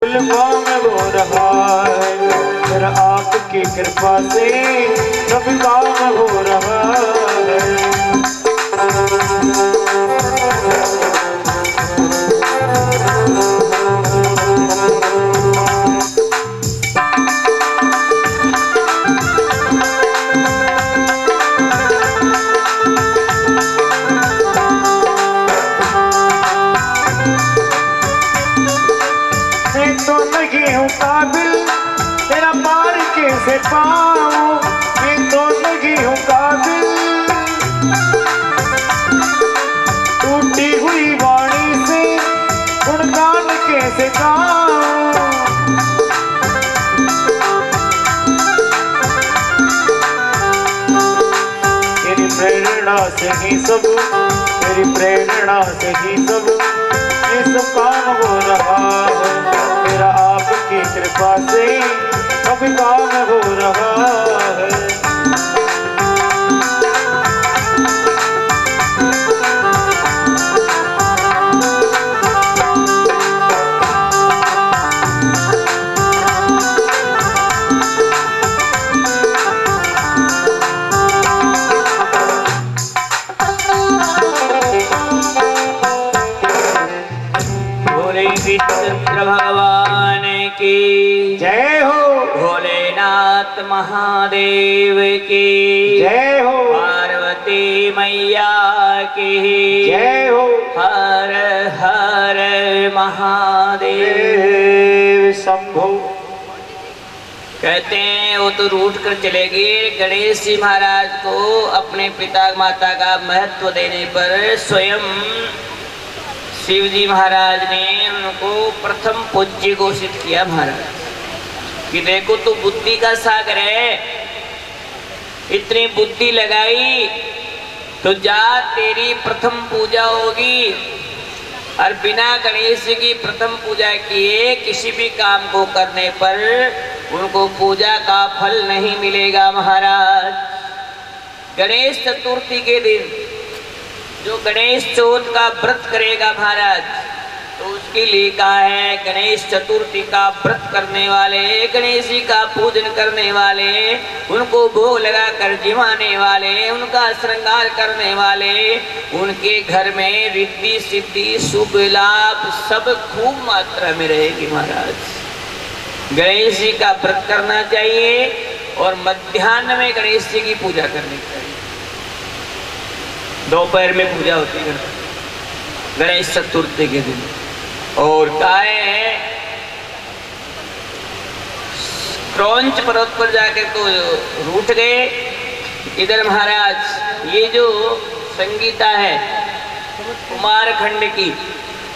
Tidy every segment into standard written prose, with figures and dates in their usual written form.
फूल काम हो रहा है, फिर आपकी कृपा से सब काम हो रहा है। काबिल तेरा पार कैसे पाऊं, मैं तो नहीं हूँ काबिल। टूटी हुई वाणी से गुणगान कैसे गाऊं। तेरी प्रेरणा से ही सब, तेरी प्रेरणा से ही सब ये सब काम हो रहा है। मेरा आपकी कृपा से सब काम हो रहा है। चंद्र भगवान की जय हो, भोलेनाथ महादेव की जय हो, पार्वती मैया की जय हो। हर हर महादेव शंभो। कहते हैं वो तो रूठ कर चले गए। गणेश जी महाराज को अपने पिता माता का महत्व देने पर स्वयं शिव जी महाराज ने उनको प्रथम पूज्य घोषित किया। महाराज कि देखो तू बुद्धि का सागर है, इतनी बुद्धि लगाई तो जा तेरी प्रथम पूजा होगी। और बिना गणेश जी की प्रथम पूजा किए किसी भी काम को करने पर उनको पूजा का फल नहीं मिलेगा। महाराज गणेश चतुर्थी के दिन जो गणेश चौथ का व्रत करेगा महाराज, तो उसके लिए कहा है गणेश चतुर्थी का व्रत करने वाले, गणेश जी का पूजन करने वाले, उनको भोग लगा कर जिमाने वाले, उनका श्रृंगार करने वाले, उनके घर में रिद्धि सिद्धि शुभ लाभ सब खूब मात्रा में रहेगी। महाराज गणेश जी का व्रत करना चाहिए और मध्याह्न में गणेश जी की पूजा करनी चाहिए। दोपहर में पूजा होती है गणेश चतुर्थी के दिन। और गाय क्रौंच पर्वत पर जाकर तो रूठ गए। इधर महाराज ये जो संगीता है कुमारखंड की,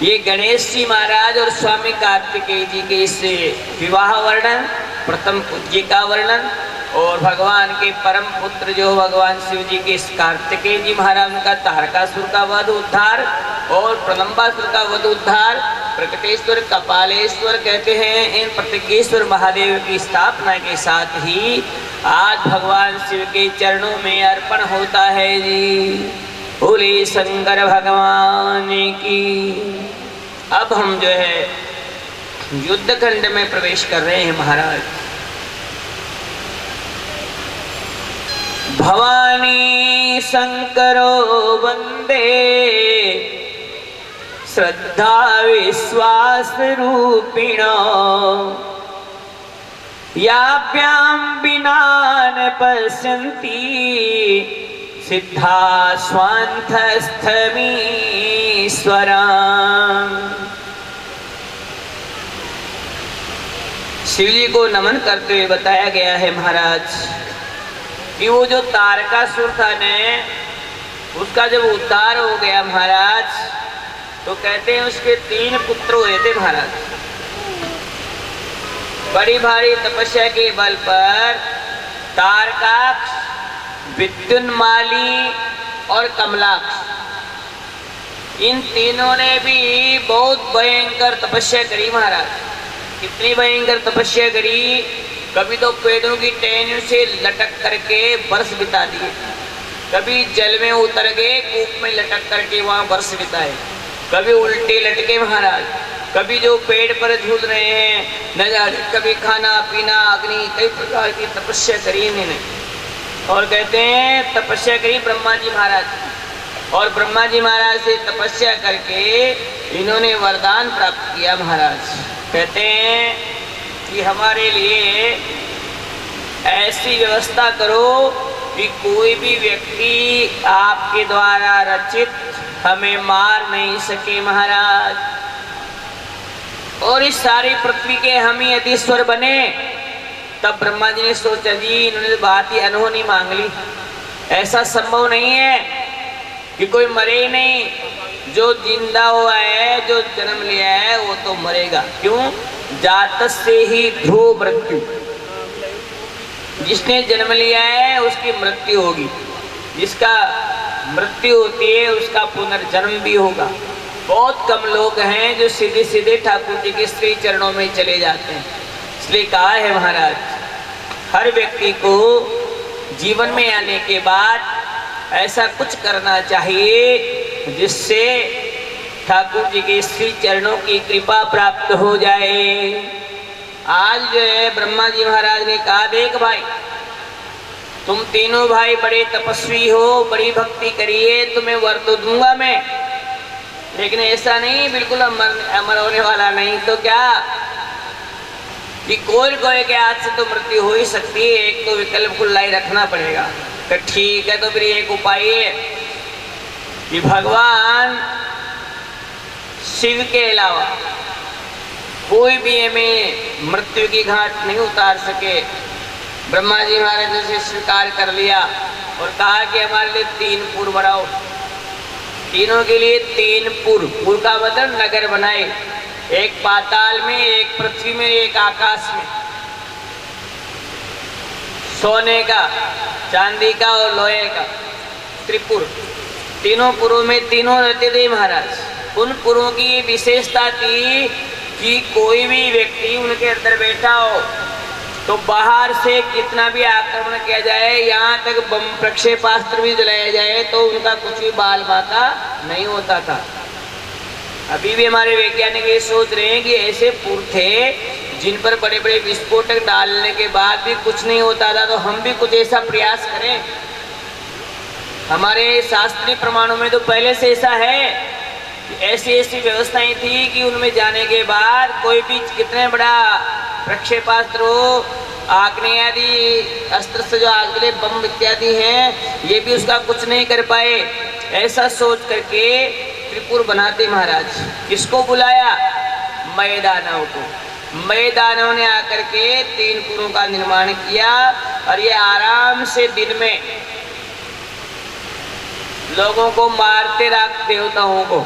ये गणेश जी महाराज और स्वामी कार्तिकेय जी के इस विवाह वर्णन, प्रथम पूज्य का वर्णन और भगवान के परम पुत्र जो भगवान शिव जी के कार्तिकेय जी महाराज का तारकासुर का वध उद्धार और प्रलंबासुर का वध उद्धार, प्रकटेश्वर कपालेश्वर कहते हैं, इन प्रतिज्ञेश्वर महादेव की स्थापना के साथ ही आज भगवान शिव के चरणों में अर्पण होता है जी। बोले शंकर भगवान की। अब हम जो है युद्ध खंड में प्रवेश कर रहे हैं। महाराज भवानी शंकरो वंदे श्रद्धा विश्वास रूपिणो याभ्यां विना न पश्यन्ति सिद्धा स्वांतस्थमीश्वरम्। शिव जी को नमन करते हुए बताया गया है महाराज कि वो जो तारकासुर था ने उसका जब उद्धार हो गया महाराज, तो कहते हैं उसके 3 पुत्र हुए थे महाराज। बड़ी भारी तपस्या के बल पर तारकाक्ष, विद्युन्माली और कमलाक्ष, इन तीनों ने भी बहुत भयंकर तपस्या करी महाराज। कितनी भयंकर तपस्या करी, कभी तो पेड़ों की टहनियों से लटक करके वर्ष बिता दिए, कभी जल में उतर गए, कूप में लटक करके वहां वर्ष बिताए, कभी उल्टे लटके महाराज, कभी जो पेड़ पर झूल रहे हैं, न जाने कभी खाना पीना अग्नि कई प्रकार की तपस्या करी इन्होंने। और कहते हैं तपस्या करी ब्रह्मा जी महाराज, और ब्रह्मा जी महाराज से तपस्या करके इन्होंने वरदान प्राप्त किया। महाराज कहते हैं कि हमारे लिए ऐसी व्यवस्था करो कि कोई भी व्यक्ति आपके द्वारा रचित हमें मार नहीं सके महाराज, और इस सारी पृथ्वी के हम ही अधीश्वर बने। तब ब्रह्मा जी ने सोचा, जी इन्होंने बात ही अनहोनी मांग ली, ऐसा संभव नहीं है कि कोई मरे ही नहीं। जो जिंदा हुआ है, जो जन्म लिया है, वो तो मरेगा। क्यों? जातस्य ही ध्रुव मृत्यु, जिसने जन्म लिया है उसकी मृत्यु होगी, जिसका मृत्यु होती है उसका पुनर्जन्म भी होगा। बहुत कम लोग हैं जो सीधे सीधे ठाकुर जी के श्री चरणों में चले जाते हैं। इसलिए कहा है महाराज, हर व्यक्ति को जीवन में आने के बाद ऐसा कुछ करना चाहिए जिससे ठाकुर जी के श्री चरणों की कृपा प्राप्त हो जाए। आज जो है ब्रह्मा जी महाराज ने कहा, देख भाई तुम तीनों भाई बड़े तपस्वी हो, बड़ी भक्ति करिए, तुम्हें वर तो दूंगा मैं, लेकिन ऐसा नहीं बिल्कुल अमर होने वाला नहीं। तो क्या कि कोई कोई के हाथ से तो मृत्यु हो ही सकती है, एक तो विकल्प खुला ही रखना पड़ेगा। तो ठीक है, तो फिर एक उपाय है कि भगवान शिव के अलावा कोई भी हमें मृत्यु की घाट नहीं उतार सके। ब्रह्मा जी महाराज ने उसे स्वीकार कर लिया और कहा कि हमारे लिए 3 पुर बनाओ, तीनों के लिए 3 पुर। पुर का मतलब नगर बनाए, एक पाताल में, एक पृथ्वी में, एक आकाश में, सोने का, चांदी का और लोहे का, त्रिपुर। तीनों पुरों में तीनों रहते थे महाराज। उन पुरों की विशेषता थी कि कोई भी व्यक्ति उनके अंदर बैठा हो तो बाहर से कितना भी आक्रमण किया जाए, यहाँ तक बम प्रक्षेपास्त्र भी जलाया जाए तो उनका कुछ भी बाल बाका नहीं होता था। अभी भी हमारे वैज्ञानिक ये सोच रहे हैं कि ऐसे पुर थे जिन पर बड़े बड़े विस्फोटक डालने के बाद भी कुछ नहीं होता था, तो हम भी कुछ ऐसा प्रयास करें। हमारे शास्त्रीय प्रमाणों में तो पहले से ऐसा है, ऐसी ऐसी व्यवस्थाएं थी कि उनमें जाने के बाद कोई भी कितने बड़ा प्रक्षेपास्त्र हो, आग्नेय आदि अस्त्र से जो आगले बम इत्यादि हैं, ये भी उसका कुछ नहीं कर पाए। ऐसा सोच करके त्रिपुर बनाते महाराज। किसको बुलाया? मय दानव को। मय दानव ने आकर के 3 पुरों का निर्माण किया और ये आराम से दिन में लोगों को मारते रख देवताओं को,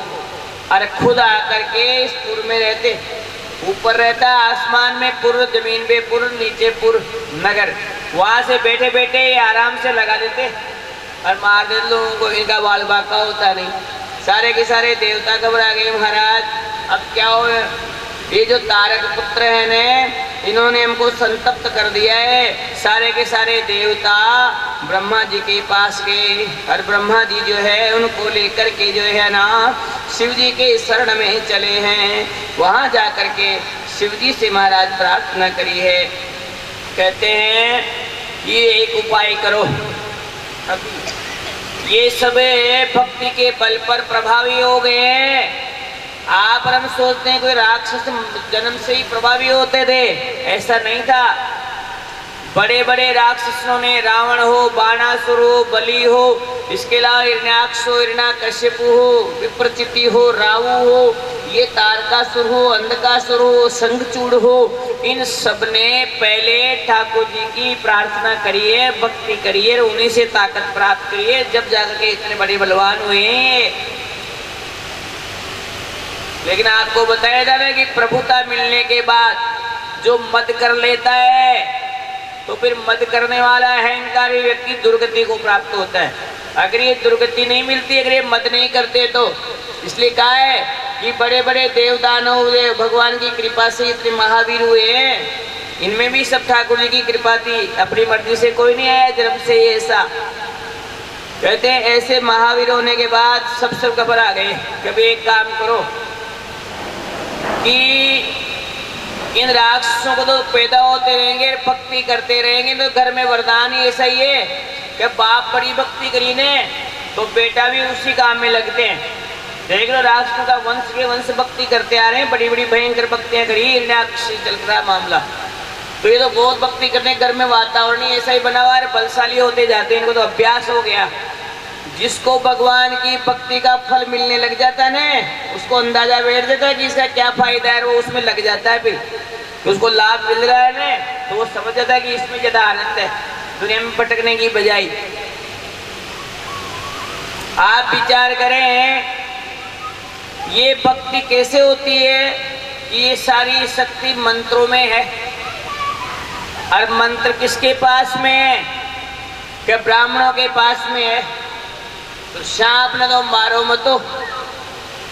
और खुद आकर के इस पुर में रहते। ऊपर रहता आसमान में पुर, जमीन पे पुर, नीचे पुर नगर। वहां से बैठे बैठे आराम से लगा देते और मार देते लोगों को। इनका बाल बाका होता नहीं। सारे के सारे देवता घबरा गए महाराज, अब क्या हो? ये जो तारक पुत्र है ने, इन्होंने हमको संतप्त कर दिया है। सारे के सारे देवता ब्रह्मा जी के पास गए और ब्रह्मा जी जो है उनको लेकर के जो है ना शिव जी के शरण में चले हैं। वहाँ जा कर के शिव जी से महाराज प्रार्थना करी है। कहते हैं ये एक उपाय करो। अब ये सब भक्ति के बल पर प्रभावी हो गए हैं। आप और हम सोचते हैं कोई राक्षस जन्म से ही प्रभावी होते थे, ऐसा नहीं था। बड़े बड़े राक्षसों ने, रावण हो, बाणासुर हो, बलि हो, इसके अलावा हिरण्याक्ष हो, हिरण्याकश्यप हो, विप्रचिति हो, राहु हो, ये तारकासुर हो, अंधकासुर हो, शंखचूड़ हो, इन सब ने पहले ठाकुर जी की प्रार्थना करी है, भक्ति करी है, उन्हीं से ताकत प्राप्त करी है, जब जाकर के इतने बड़े बलवान हुए। लेकिन आपको बताया जा रहा है कि प्रभुता मिलने के बाद जो मद कर लेता है तो फिर मद करने वाला अहंकारी व्यक्ति दुर्गति को प्राप्त होता है। अगर ये दुर्गति नहीं मिलती, अगर ये मद नहीं करते तो, इसलिए कहा है कि बड़े बड़े देवदानव हुए, भगवान की कृपा से इतने महावीर हुए हैं, इनमें भी सब ठाकुर जी की कृपा थी। अपनी मर्जी से कोई नहीं आया जन्म से ये ऐसा। कहते हैं ऐसे महावीर होने के बाद सब घबरा गए। कभी एक काम करो कि इन राक्षसों को तो पैदा होते रहेंगे, भक्ति करते रहेंगे, तो घर में वरदान ही ऐसा ही है कि बाप बड़ी भक्ति करी ने तो बेटा भी उसी काम में लगते हैं। देख लो राक्षसों का वंश के वंश भक्ति करते आ रहे हैं, बड़ी बड़ी भयंकर भक्तियां करी, हिरण्याक्ष चल रहा मामला। तो ये तो बहुत भक्ति करते हैं, घर में वातावरण ही ऐसा ही बना हुआ है, बलशाली होते जाते हैं, इनको तो अभ्यास हो गया। जिसको भगवान की भक्ति का फल मिलने लग जाता है ना, उसको अंदाजा बैठ जाता है कि इसका क्या फायदा है, वो उसमें लग जाता है। फिर तो उसको लाभ मिल रहा है ना, तो वो समझ जाता है कि इसमें ज्यादा आनंद है दुनिया में भटकने की बजाय। आप विचार करें ये भक्ति कैसे होती है कि ये सारी शक्ति मंत्रों में है। और मंत्र किसके पास में है? क्या ब्राह्मणों के पास में है। तो सांप ने तो मारो मतो,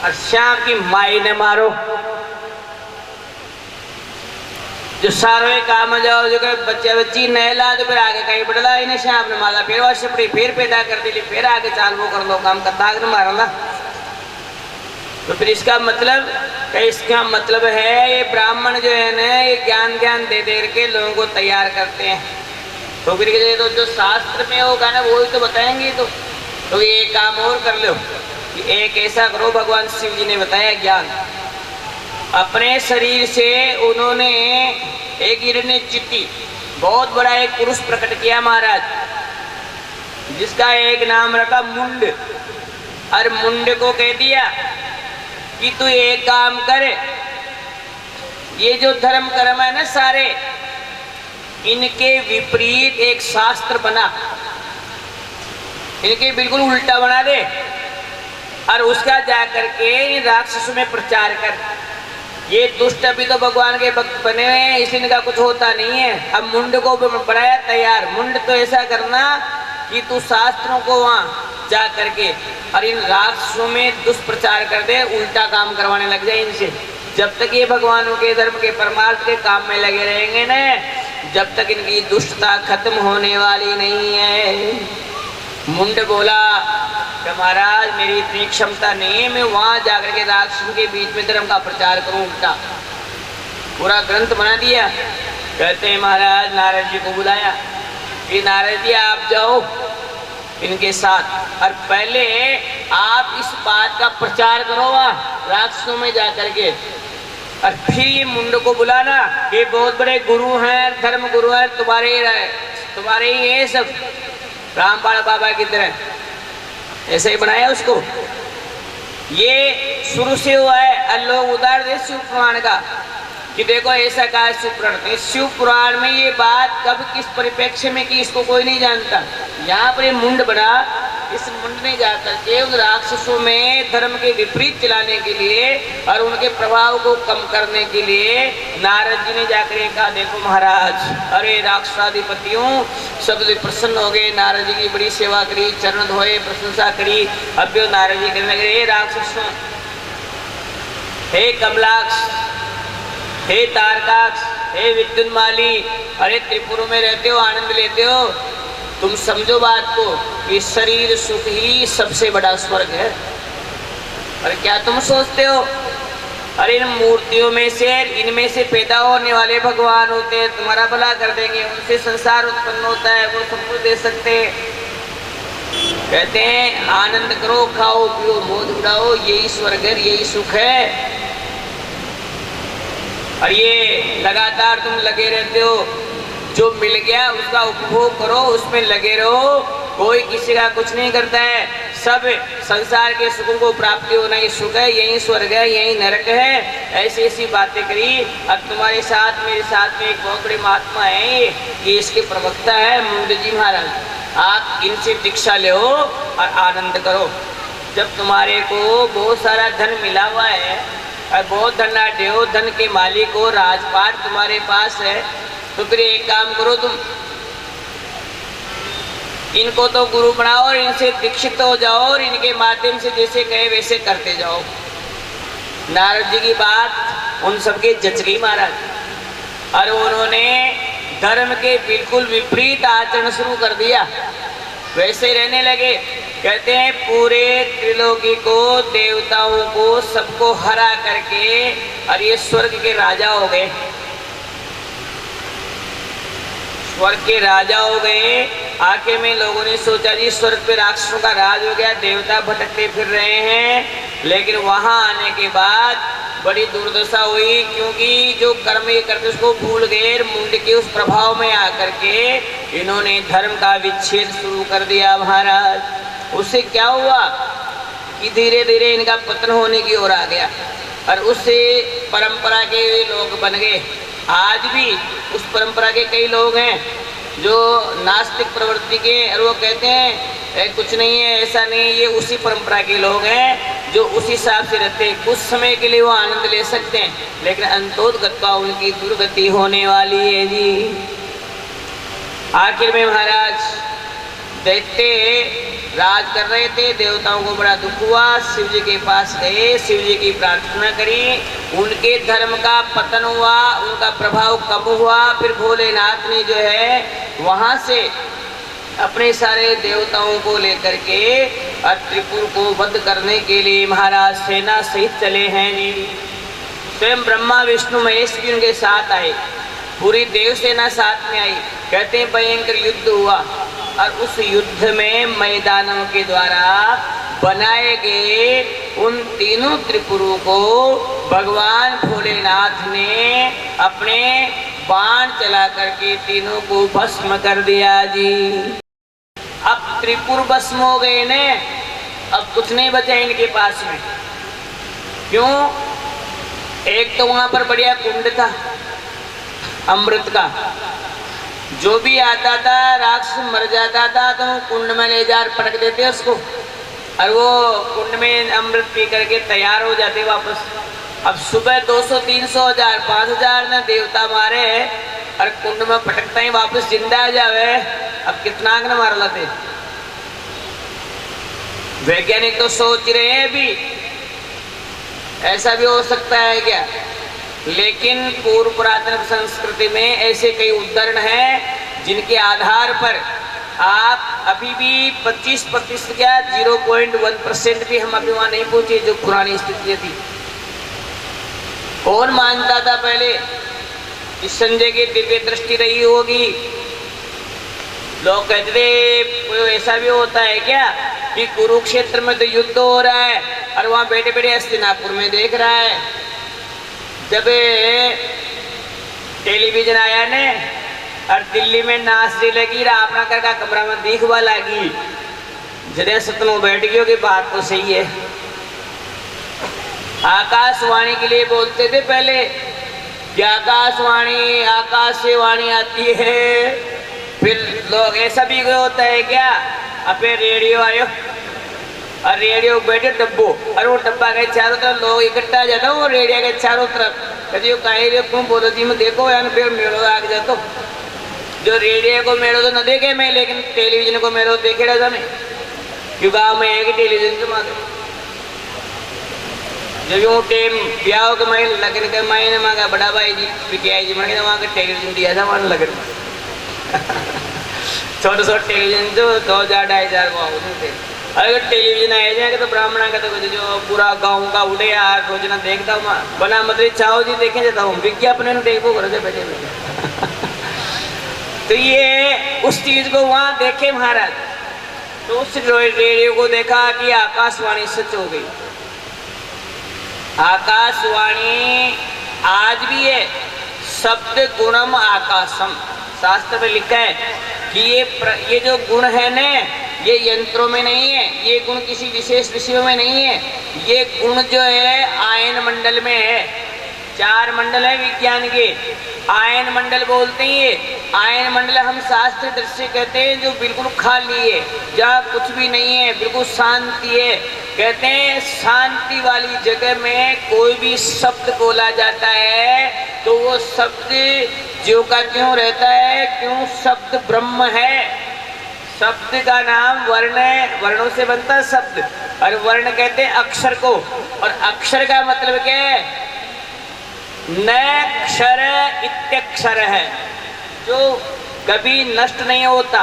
और सांप की माई ने मारो। जो सारे काम जाओ, जो बच्चे बच्ची नहला तो फिर आगे कहीं बढ़ला, इन्हें सांप ने मारा, फिर वह छपड़ी फिर पैदा कर दी, फिर आगे चाल वो कर लो काम करता आगे मारना। तो फिर इसका मतलब है ये ब्राह्मण जो है ना, ये ज्ञान दे दे के लोगों को तैयार करते हैं। तो फिर तो जो शास्त्र में होगा ना वो ही तो बताएंगे। तो ये काम और कर लो, एक ऐसा करो, भगवान शिव जी ने बताया ज्ञान। अपने शरीर से उन्होंने एक हिरण्य चिट्टी बहुत बड़ा एक पुरुष प्रकट किया महाराज, जिसका एक नाम रखा मुंड। और मुंड को कह दिया कि तू एक काम कर, ये जो धर्म कर्म है ना सारे, इनके विपरीत एक शास्त्र बना, इनके बिल्कुल उल्टा बना दे, और उसका जाकर के राक्षसों में प्रचार कर। ये दुष्ट अभी तो भगवान के भक्त बने हुए हैं, इसलिए इनका कुछ होता नहीं है। अब मुंड को बनाया तैयार। मुंड तो ऐसा करना कि तू शास्त्रों को वहाँ जा करके और इन राक्षसों में दुष्प्रचार कर दे, उल्टा काम करवाने लग जाए इनसे। जब तक ये भगवानों के धर्म के परमार्थ के काम में लगे रहेंगे न, जब तक इनकी दुष्टता खत्म होने वाली नहीं है। मुंड बोला कि महाराज मेरी इतनी क्षमता नहीं है, मैं वहां जाकर के राक्षसों के बीच में धर्म का प्रचार करूं उल्टा। पूरा ग्रंथ बना दिया। कहते हैं महाराज नारद जी को बुलाया कि नारद जी आप जाओ इनके साथ, और पहले आप इस बात का प्रचार करो वहाँ राक्षसों में जाकर के, और फिर ये मुंड को बुलाना। ये बहुत बड़े गुरु हैं, धर्म गुरु हैं, तुम्हारे ही है सब, रामपाल बाबा की तरह। ऐसे ही बनाया उसको। ये शुरू से हुआ है। और लोग उदाहरण दे शिव पुराण का कि देखो ऐसा कहा शिव पुराण। शिव पुराण में ये बात कब किस परिप्रेक्ष्य में की इसको कोई नहीं जानता। यहाँ पर ये मुंड बना, इस मुंड ने जाकर के उन राक्षसों में धर्म के विपरीत चलाने के लिए और उनके प्रभाव को कम करने के लिए नारद जी ने जाकर कहा देखो महाराज, अरे राक्षसाधिपतियों सब प्रसन्न हो गए, नारद जी की बड़ी सेवा करी, चरण धोए, प्रशंसा करी। अब भी नारद जी कहने लगे, हे राक्षसों, हे कमलाक्ष, हे तारकाक्ष, हे विद्युन्माली, अरे त्रिपुरों में रहते हो, आनंद लेते हो, तुम समझो बात को कि शरीर सुख ही सबसे बड़ा स्वर्ग है। अरे क्या तुम सोचते हो? अरे इन मूर्तियों में से, इनमें से पैदा होने वाले भगवान होते हैं, तुम्हारा भला कर देंगे, उनसे संसार उत्पन्न होता है, वो सब कुछ दे सकते हैं। कहते हैं आनंद करो, खाओ पियो, मौज उड़ाओ, यही स्वर्ग है, यही सुख है। और ये लगातार तुम लगे रहते हो, जो मिल गया उसका उपभोग करो, उसमें लगे रहो, कोई किसी का कुछ नहीं करता है। सब संसार के सुखों को प्राप्ति होना ही सुख है, यही स्वर्ग है, यही नरक है। ऐसी ऐसी बातें करी। अब तुम्हारे साथ मेरे साथ में एक बहुत बड़े महात्मा है, ये इसके प्रवक्ता है मुंड जी महाराज। आप इनसे दीक्षा लो और आनंद करो। जब तुम्हारे को बहुत सारा धन मिला हुआ है और बहुत धनाढ्य हो, धन के मालिक हो, राजपाट तुम्हारे पास है, तो फिर एक काम करो, तुम इनको तो गुरु बनाओ और इनसे दीक्षित हो जाओ और इनके माध्यम से जैसे कहे वैसे करते जाओ। नारद जी की बात उन सबके जच गई महाराज, और उन्होंने धर्म के बिल्कुल विपरीत आचरण शुरू कर दिया। वैसे रहने लगे। कहते हैं पूरे त्रिलोकी को, देवताओं को, सबको हरा करके और ये स्वर्ग के राजा हो गए, स्वर्ग के राजा हो गए। आखिर में लोगों ने सोचा जी स्वर्ग पे राक्षसों का राज हो गया, देवता भटकते फिर रहे हैं। लेकिन वहां आने के बाद बड़ी दुर्दशा हुई, क्योंकि जो कर्म ये करते उसको भूल गए। मुंड के उस प्रभाव में आकर के इन्होंने धर्म का विच्छेद शुरू कर दिया महाराज। उससे क्या हुआ कि धीरे धीरे इनका पतन होने की ओर आ गया और उससे परंपरा के लोग बन गए। आज भी उस परंपरा के कई लोग हैं जो नास्तिक प्रवृत्ति के, और वो कहते हैं कुछ नहीं है, ऐसा नहीं, ये उसी परंपरा के लोग हैं जो उस हिसाब से रहते हैं। कुछ समय के लिए वो आनंद ले सकते हैं, लेकिन अंतोदगत्वा उनकी दुर्गति होने वाली है जी। आखिर में महाराज दैत्य राज कर रहे थे, देवताओं को बड़ा दुख हुआ, शिव जी के पास गए, शिव जी की प्रार्थना करी, उनके धर्म का पतन हुआ, उनका प्रभाव कम हुआ। फिर भोलेनाथ ने जो है वहां से अपने सारे देवताओं को लेकर के त्रिपुर को वध करने के लिए महाराज सेना सहित चले हैं जी। स्वयं ब्रह्मा विष्णु महेश भी उनके साथ आए, पूरी देव सेना साथ में आई। कहते हैं भयंकर युद्ध हुआ और उस युद्ध में मैदानों के द्वारा बनाए गए उन तीनों त्रिपुरों को भगवान भोलेनाथ ने अपने बाण चला करके तीनों को भस्म कर दिया जी। अब त्रिपुर भस्म हो गए ने, अब कुछ नहीं बचा इनके पास में। क्यों? एक तो वहां पर बढ़िया कुंड था अमृत का, जो भी आता था राक्षस मर जाता था तो कुंड में ले जा पटक देते उसको, और वो कुंड में अमृत पी करके तैयार हो जाते वापस। अब सुबह 200, 300, 1000, 5000 ने देवता मारे और कुंड में पटकता ही वापस जिंदा आ जावे। अब कितना न मार लाते। वैज्ञानिक तो सोच रहे हैं भी ऐसा भी हो सकता है क्या, लेकिन पूर्व पुरातन संस्कृति में ऐसे कई उदाहरण हैं जिनके आधार पर आप अभी भी 25% क्या 0.1% भी हम अभी वहां नहीं पहुंचे जो पुरानी स्थिति थी। कौन मानता था पहले कि संजय की दिव्य दृष्टि रही होगी? लोग कहते थे कोई ऐसा भी होता है क्या कि कुरुक्षेत्र में तो युद्ध हो रहा है और वहां बैठे बैठे हस्तिनापुर में देख रहा है। जब टेलीविजन आया ने और दिल्ली में नाचने लगी, अपना कर का कमरा में देखवा लगी, जरे सतनों बैठ गई कि बात तो सही है। आकाशवाणी के लिए बोलते थे पहले कि आकाशवाणी, आकाश से वाणी आती है। फिर लोग ऐसा भी होता है क्या, अबे रेडियो आयो और रेडियो बैठे डब्बो, और वो डब्बा के चारों तरफ लोग इकट्ठा आ जाता वो रेडियो के चारों तरफ। कभी कहीं क्यों बोलो जी मैं देखो यार फिर मेलो आग जातो। जो रेडियो को मेलो तो न देखे मैं, लेकिन टेलीविजन को मेलो देखे रहता मैं, क्योंकि गाँव में है कि टेलीविजन के माध्यम। जब यूँ टेम ब्याह के मैं लगन के मैंने मांगा बड़ा भाई जी पिटिया जी मैंने वहाँ का टेलीविजन दिया था वहाँ लगन छोटे छोटे टेलीविजन जो 2000-2500 को थे। अगर टेलीविजन आया जाएगा तो ब्राह्मण का तो जो पूरा गांव का उठे यार रोजना देखता हूँ बना मतलब चाहो जी देखे जाता हूँ विज्ञापन देखो घर से बैठे बैठे तो ये उस चीज को वहां देखे महाराज, तो उस रेडियो को देखा कि आकाशवाणी सच हो गई। आकाशवाणी आज भी है, शब्द गुणम आकाशम, शास्त्र में लिखा है कि ये जो गुण है ना ये यंत्रों में नहीं है, ये गुण किसी विशेष विषयों में नहीं है, ये गुण जो है आयन मंडल में है। 4 मंडल है विज्ञान के, आयन मंडल बोलते हैं। आयन मंडल हम शास्त्र दृष्टि कहते हैं जो बिल्कुल खाली है, जहाँ कुछ भी नहीं है, बिल्कुल शांति है। कहते हैं शांति वाली जगह में कोई भी शब्द बोला जाता है तो वो शब्द ज्यों का त्यों रहता है। क्यों? शब्द ब्रह्म है। शब्द का नाम वर्ण है, वर्णों से बनता है शब्द, और वर्ण कहते हैं अक्षर को, और अक्षर का मतलब क्या है? न क्षर इत्यक्षर है, जो कभी नष्ट नहीं होता।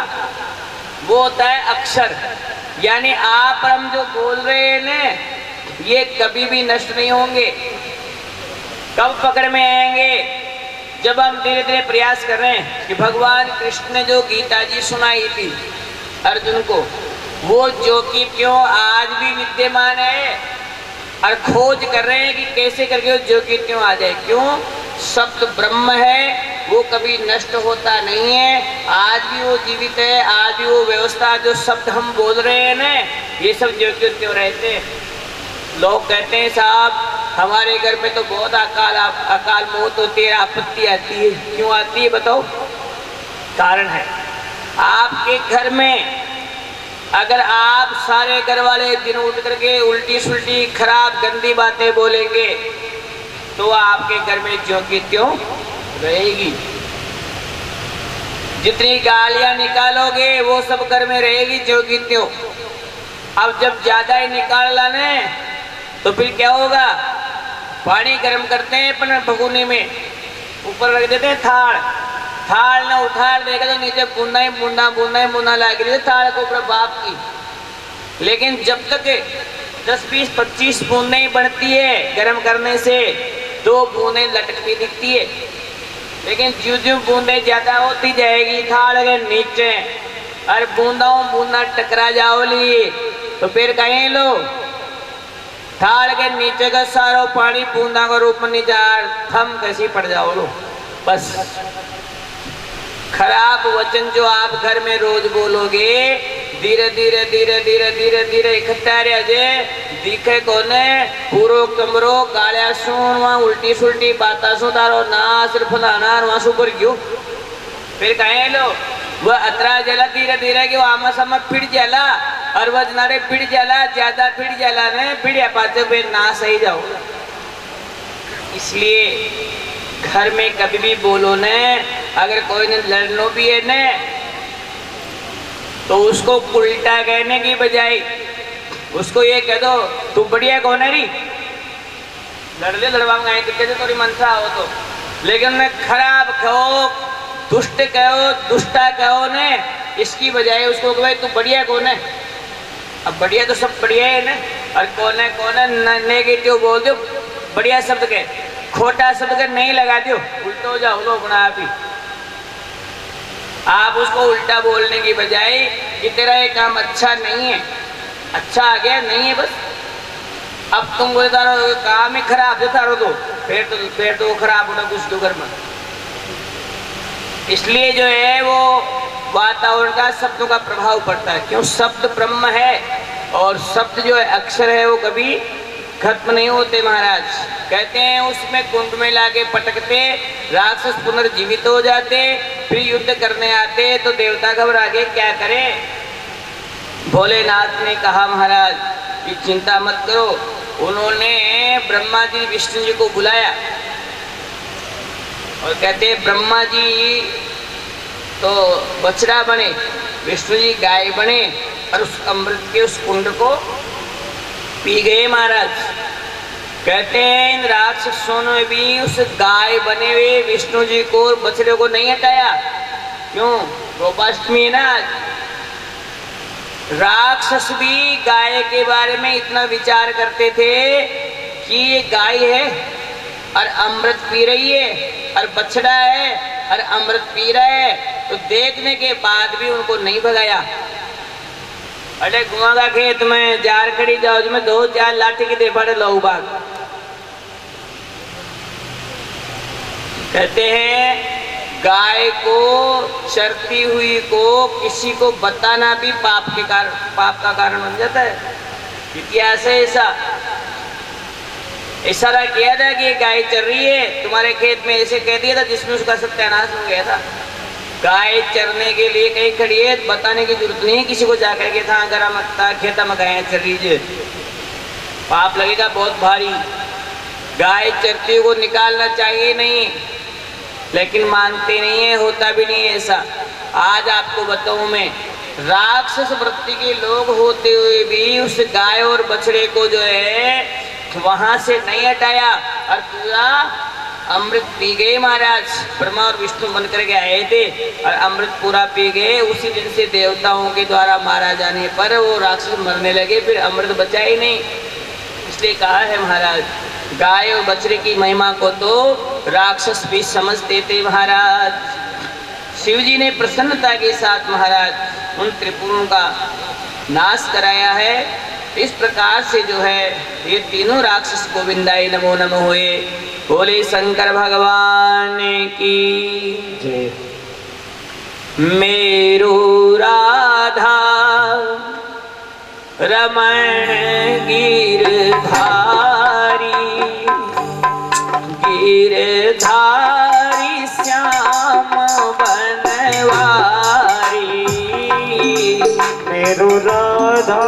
वो होता है अक्षर। यानी आप हम जो बोल रहे हैं ना, ये कभी भी नष्ट नहीं होंगे। कब पकड़ में आएंगे? जब हम धीरे धीरे प्रयास कर रहे हैं कि भगवान कृष्ण ने जो गीता जी सुनाई थी अर्जुन को, वो जो कि क्यों आज भी विद्यमान है, और खोज कर रहे हैं कि कैसे करके वो जो कि क्यों आ जाए। क्यों? शब्द ब्रह्म है, वो कभी नष्ट होता नहीं है, आज भी वो जीवित है, आज भी वो व्यवस्था, जो शब्द हम बोल रहे हैं ना, ये सब जो कि क्यों रहते हैं। लोग कहते हैं साहब हमारे घर में तो बहुत अकाल मौत होती है, आपत्ति आती है। क्यों आती है बताओ? कारण है, आपके घर में अगर आप सारे घर वाले दिन उठ करके उल्टी सुल्टी खराब गंदी बातें बोलेंगे तो आपके घर में ज्यों की त्यों रहेगी। जितनी गालियां निकालोगे वो सब घर में रहेगी ज्यों की त्यों। अब जब ज्यादा ही निकाल लाने तो फिर क्या होगा? पानी गर्म करते हैं अपन भगोने में, ऊपर रख देते हैं थाल, थाल ने उठाड़ देगा तो नीचे बूंदा ही बूंदा लग रही है थाल को ऊपर बाप की। लेकिन जब तक 10, 20, 25 बूंदें ही बढ़ती है गर्म करने से, 2 बूंदें लटकती दिखती है। लेकिन जो बूंदें ज्यादा होती जाएगी थाल के नीचे, और बूंदा टकरा जाओली तो फिर कहीं लो थाल के नीचे का सारा पानी बूंदा का रूप में निचार थम कैसी पड़ जाओ लो। बस खराब वचन जो आप घर में रोज बोलोगे, धीरे धीरे धीरे धीरे धीरे धीरे इकट्ठा रह जाए, दिखे कोने पूरो कमरो गालियां सुन, वहां उल्टी सुल्टी बाता सुन तारो ना सिर्फ फलाना वहां सुपर क्यों फिर कहे लो वह अतरा जला धीरे धीरे कि आमा समा फिर जला, और वह जनारे फिर जला ज्यादा फिर जला ने फिर पाते हुए ना सही जाओ। इसलिए घर में कभी भी बोलो ने, अगर कोई ने लड़नो भी है ने तो उसको उल्टा कहने की बजाय उसको ये कह दो तू बढ़िया कौन है री, लड़ ले लड़वाऊंगा कैसे थोड़ी मनसा हो तो। लेकिन मैं खराब कहो, दुष्ट कहो, दुष्टा कहो ने, इसकी बजाय उसको भाई तू बढ़िया कौन है। अब बढ़िया तो सब बढ़िया है ना, और कौन है नेगेटिव बोल दो, बढ़िया शब्द के खोटा शब्द के नहीं लगा दो, उल्टा हो जाओ लो गुना आप ही। आप उसको उल्टा बोलने की बजाय कि तेरा ये काम अच्छा नहीं है, अच्छा आ गया नहीं है बस, अब तुम बोले तारो काम ही खराब है तारो तो फिर तो खराब होना कुछ तो घर में। इसलिए जो है वो वातावरण का शब्दों का प्रभाव पड़ता है। क्यों? शब्द ब्रह्म है, और शब्द जो है अक्षर है वो कभी खत्म नहीं होते। महाराज कहते हैं उसमें कुंड में लाके पटकते, राक्षस पुनर्जीवित हो जाते, फिर युद्ध करने आते तो देवता घबरा के क्या करें। भोलेनाथ ने कहा महाराज कि चिंता मत करो। उन्होंने ब्रह्मा जी विष्णु जी को बुलाया और कहते ब्रह्मा जी तो बछड़ा बने, विष्णु जी गाय बने, और उस अमृत के उस कुंड को पी गए। महाराज कहते हैं इन राक्षसों ने भी उस गाय बने हुए विष्णु जी को और बछड़े को नहीं हटाया। क्यों? गोपाष्टमी है ना आज। राक्षस भी गाय के बारे में इतना विचार करते थे कि ये गाय है और अमृत पी रही है, और बछड़ा है और अमृत पी रहा है, तो देखने के बाद भी उनको नहीं भगाया। अरे गुआ का खेत में जार खड़ी जाओ जिसमें 2-4 लाठी की दे पड़े लो बाग। कहते हैं गाय को चरती हुई को किसी को बताना भी पाप का कारण बन जाता है। इतिहास है ऐसा। इशारा किया था कि गाय चर रही है तुम्हारे खेत में, ऐसे कह दिया था जिसमें उसका सत्यानाश हो गया था। गाय चरने के लिए कहीं खड़ी है, बताने की जरूरत नहीं किसी को जाकर के था गरा मत्ता खेता में गाय चर लीजिए, पाप लगेगा बहुत भारी। गाय चरती को निकालना चाहिए नहीं, लेकिन मानते नहीं है, होता भी नहीं है ऐसा। आज आपको बताऊं मैं, राक्षस वृत्ति के लोग होते हुए भी उस गाय और बछड़े को जो है वहां से नहीं हटाया और पूरा अमृत पी गए महाराज। ब्रह्मा और विष्णु बन करके आए थे और अमृत पूरा पी गए। उसी दिन से देवताओं के द्वारा मारा जाने पर वो राक्षस मरने लगे, फिर अमृत बचा ही नहीं। इसलिए कहा है महाराज, गाय और बछड़े की महिमा को तो राक्षस भी समझते थे महाराज। शिव जी ने प्रसन्नता के साथ महाराज उन त्रिपुरों का नाश कराया है। इस प्रकार से जो है ये तीनों राक्षस गोविंदाय नमो नमो हुए। बोले शंकर भगवान की जय। मेरो राधा रमण गिरधारी, गिरधारी श्याम बनवारी। मेरो राधा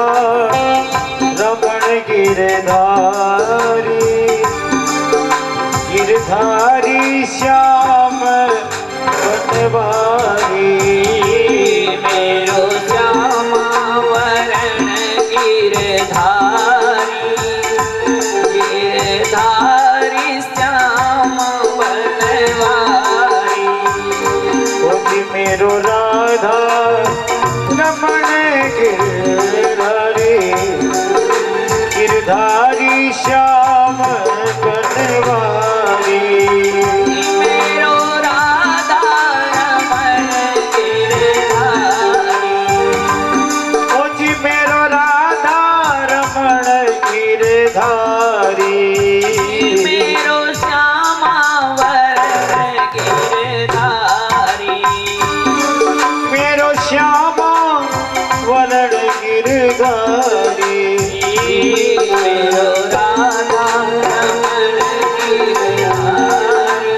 रमण गिरधारी, गिरधारी श्याम बनवारी। मेरो श्याम वरण गिरधारी, गिरधारी श्याम बनवारी। बोली मेरो राधा रमण गिरधारी, गिरधारी श्याम बनवारी। मेरो राधा रमण गिरधारी, ओ जी मेरो राधा रमण गिरधारी। मेरो श्यामा वरण गिरधारी। मेरो श्यामा वरण गिरधारी। मेरो राधा रमण गिरधारी,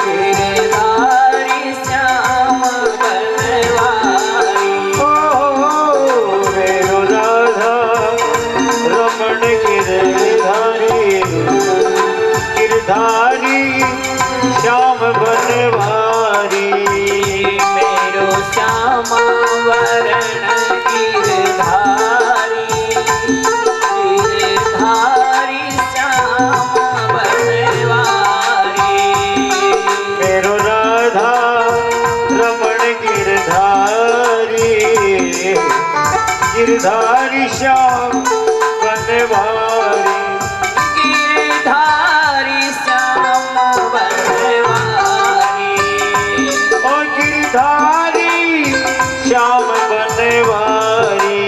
गिरधारी श्याम बनवारी। ओ मेरो राधा रमण गिरधारी, गिरधारी श्याम बनवारी। मेरो श्यामा वरण गिरधारी, गिरधारी श्याम बनवारी। मेरो राधा रमण गिरधारी, गिरधारी श्याम बनवारी। गिरधारी श्याम बनवारी। ओ गिरधारी श्याम बनवारी।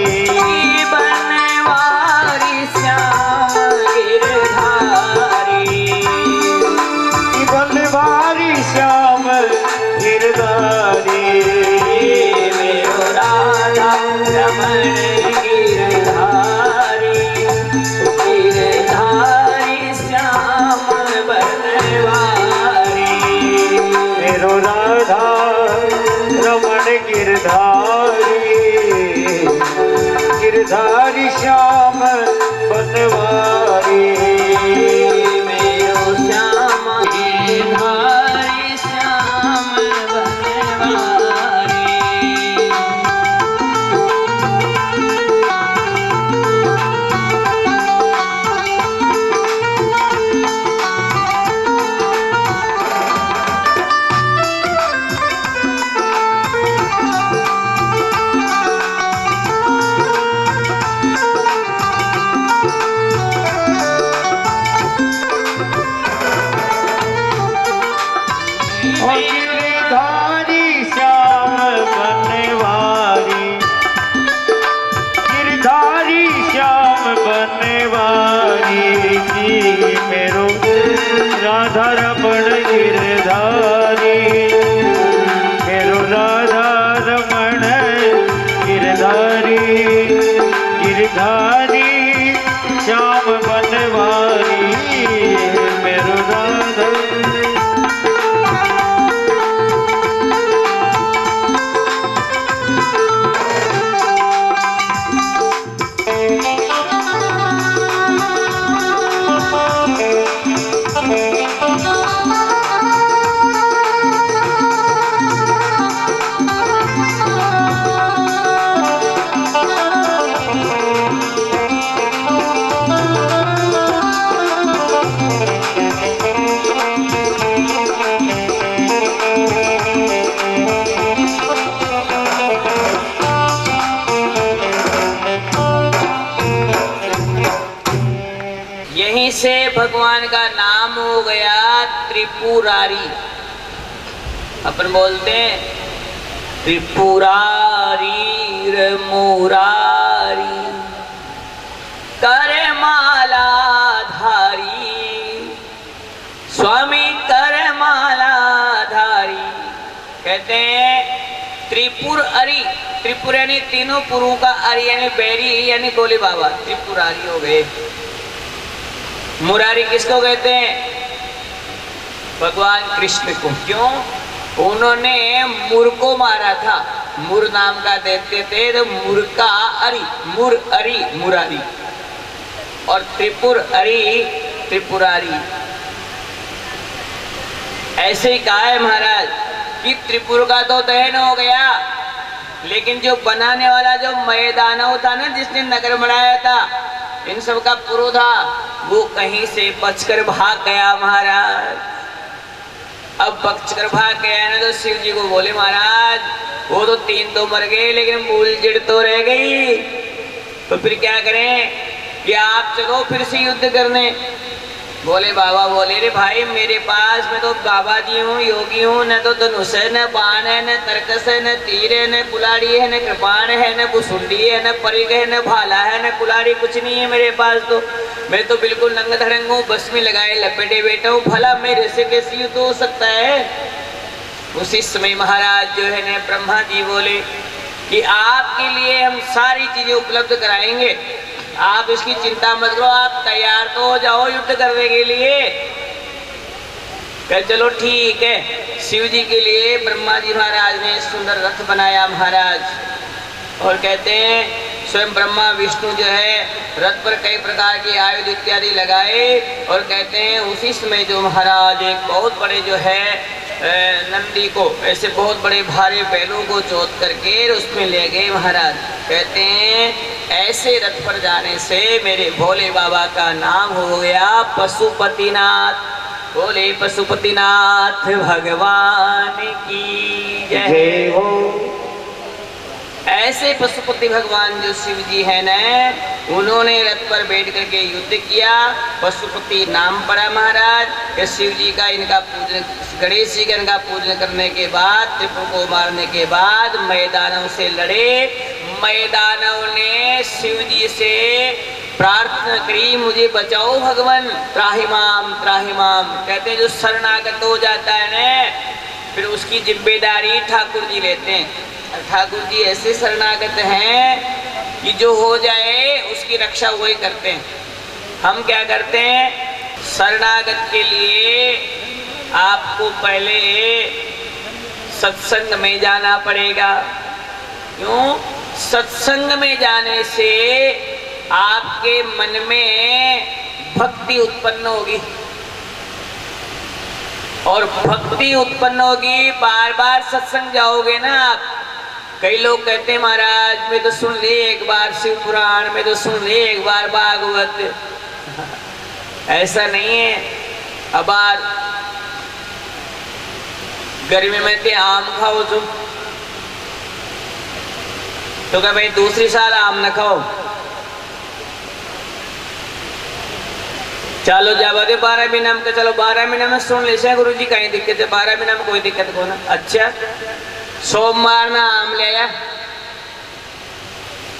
बनवारी श्याम गिरधारी। बनवारी श्याम गिरधारी। मेरो राधा रमण गिरधारी, गिरधारी श्याम बनवारी। मेरो राधा रमण गिरधारी, गिरधारी श्याम बनवारी। मेरो श्याम गिरधारी श्याम बनवारी। ओ गिरधारी श्याम बनवारी, गिरधारी श्याम बनवारी। जी मेरो राधा रमण गिरधारी, मेरो राधा रमण गिरधारी, गिरधारी श्याम बनवारी। मेरो राधा भगवान का नाम हो गया त्रिपुरारी। अपन बोलते हैं त्रिपुरारी रे मुरारी करे माला धारी, स्वामी करे माला धारी। कहते हैं त्रिपुर अरी, त्रिपुर यानी तीनों पुरों का अरी यानी बैरी यानी गोले बाबा, त्रिपुरारी हो गए। मुरारी किसको कहते हैं? भगवान कृष्ण को। क्यों? उन्होंने मुर को मारा था, मुर नाम का देते थे, तो मुर का अरी, मुर अरी मुरारी, और त्रिपुर अरी त्रिपुरारी। ऐसे ही कहा है महाराज कि त्रिपुर का तो दहन हो गया, लेकिन जो बनाने वाला जो मैदानव था ना, जिसने नगर बनाया था, इन सब का पुरो था, वो कहीं से बचकर भाग गया महाराज। अब बचकर भाग गया ना, तो शिव जी को बोले महाराज वो तो तीन तो मर गए, लेकिन मूल जड़ तो रह गई, तो फिर क्या करें कि आप चलो फिर से युद्ध करने। बोले बाबा बोले रे भाई मेरे पास में तो बाबा जी हूँ, योगी हूँ, न तो धनुष है, न बाण है, न तर्कस है, न तीर है, न कुलाड़ी है, न कृपाण है, न कुसुंडी है, न परिग है, न भाला है, न कुलाड़ी, कुछ नहीं है मेरे पास। तो मैं तो बिल्कुल नंग धड़ंग हूँ, बस में लगाए लपेटे बैठा हूँ, भला मेरे से कैसे युद्ध हो सकता है। उसी समय महाराज जो है न ब्रह्मा जी बोले कि आपके लिए हम सारी चीजें उपलब्ध कराएंगे, आप इसकी चिंता मत करो, आप तैयार तो हो जाओ युद्ध करने के लिए। कह चलो ठीक है। शिव जी के लिए ब्रह्मा जी महाराज ने सुंदर रथ बनाया महाराज, और कहते हैं स्वयं ब्रह्मा विष्णु जो है रथ पर कई प्रकार के आयुध इत्यादि लगाए, और कहते हैं उसी समय जो महाराज एक बहुत बड़े जो है नंदी को, ऐसे बहुत बड़े भारी बैलों को जोत करके उसमें ले गए महाराज। कहते हैं ऐसे रथ पर जाने से मेरे भोले बाबा का नाम हो गया पशुपतिनाथ। बोले पशुपतिनाथ भगवान की जय हो। ऐसे पशुपति भगवान जो शिव जी है न, उन्होंने रथ पर बैठ करके युद्ध किया। पशुपति नाम पड़ा महाराज। शिव जी का इनका पूजन, गणेश जी का इनका पूजन करने के बाद, त्रिपुर को मारने के बाद मैदानों से लड़े। मैदानों ने शिव जी से प्रार्थना करी, मुझे बचाओ भगवान, त्राहिमाम त्राहिमाम। कहते हैं जो शरणागत हो जाता है न, फिर उसकी जिम्मेदारी ठाकुर जी लेते हैं। ठाकुर जी ऐसे शरणागत हैं कि जो हो जाए उसकी रक्षा वही करते हैं। हम क्या करते हैं, शरणागत के लिए आपको पहले सत्संग में जाना पड़ेगा। क्यों? सत्संग में जाने से आपके मन में भक्ति उत्पन्न होगी, और भक्ति उत्पन्न होगी, बार बार सत्संग जाओगे ना आप। कई लोग कहते हैं महाराज मैं तो सुन ली एक बार शिव पुराण, मैं तो सुन ली एक बार भागवत। ऐसा नहीं है। अब गर्मी में ते आम खाओ तुम, तो क्या भाई दूसरी साल आम न खाओ। चलो जब 12 महीना में, चलो 12 महीना में सुन ले गुरु जी कहीं दिक्कत है, 12 महीना में कोई दिक्कत को ना। अच्छा सोमवार ना आम ले आया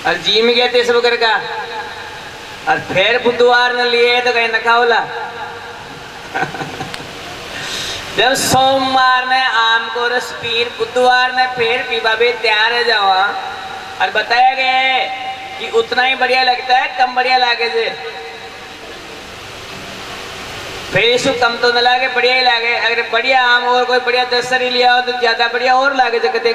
और जिम गए थे सब कर का, और फिर बुधवार न लिए तो कहीं न खाओला। जब सोमवार ने आम को रस पीर, बुधवार ने फिर पीवा भी तैयार है जावा, और बताया गया है कि उतना ही बढ़िया लगता है, कम बढ़िया लागे से। फिर इसको कम तो न लागे, बढ़िया ही लागे। अगर बढ़िया आम और कोई बढ़िया दस्तरी लिया हो तो ज्यादा बढ़िया और लागे। जो कहते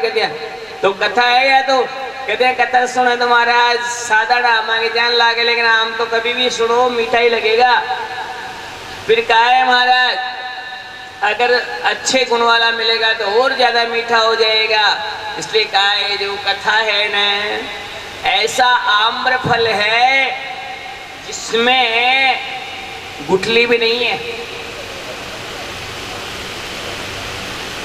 तो कथा है, या तो कहते हैं कथा सुनो तो महाराज साधारण आम आगे जान लागे, लेकिन आम तो कभी भी सुनो मीठा ही लगेगा। फिर कहा है महाराज अगर अच्छे गुण वाला मिलेगा तो और ज्यादा मीठा हो जाएगा। इसलिए कहा है जो कथा है न, ऐसा आम्र फल है जिसमें गुठली भी नहीं है।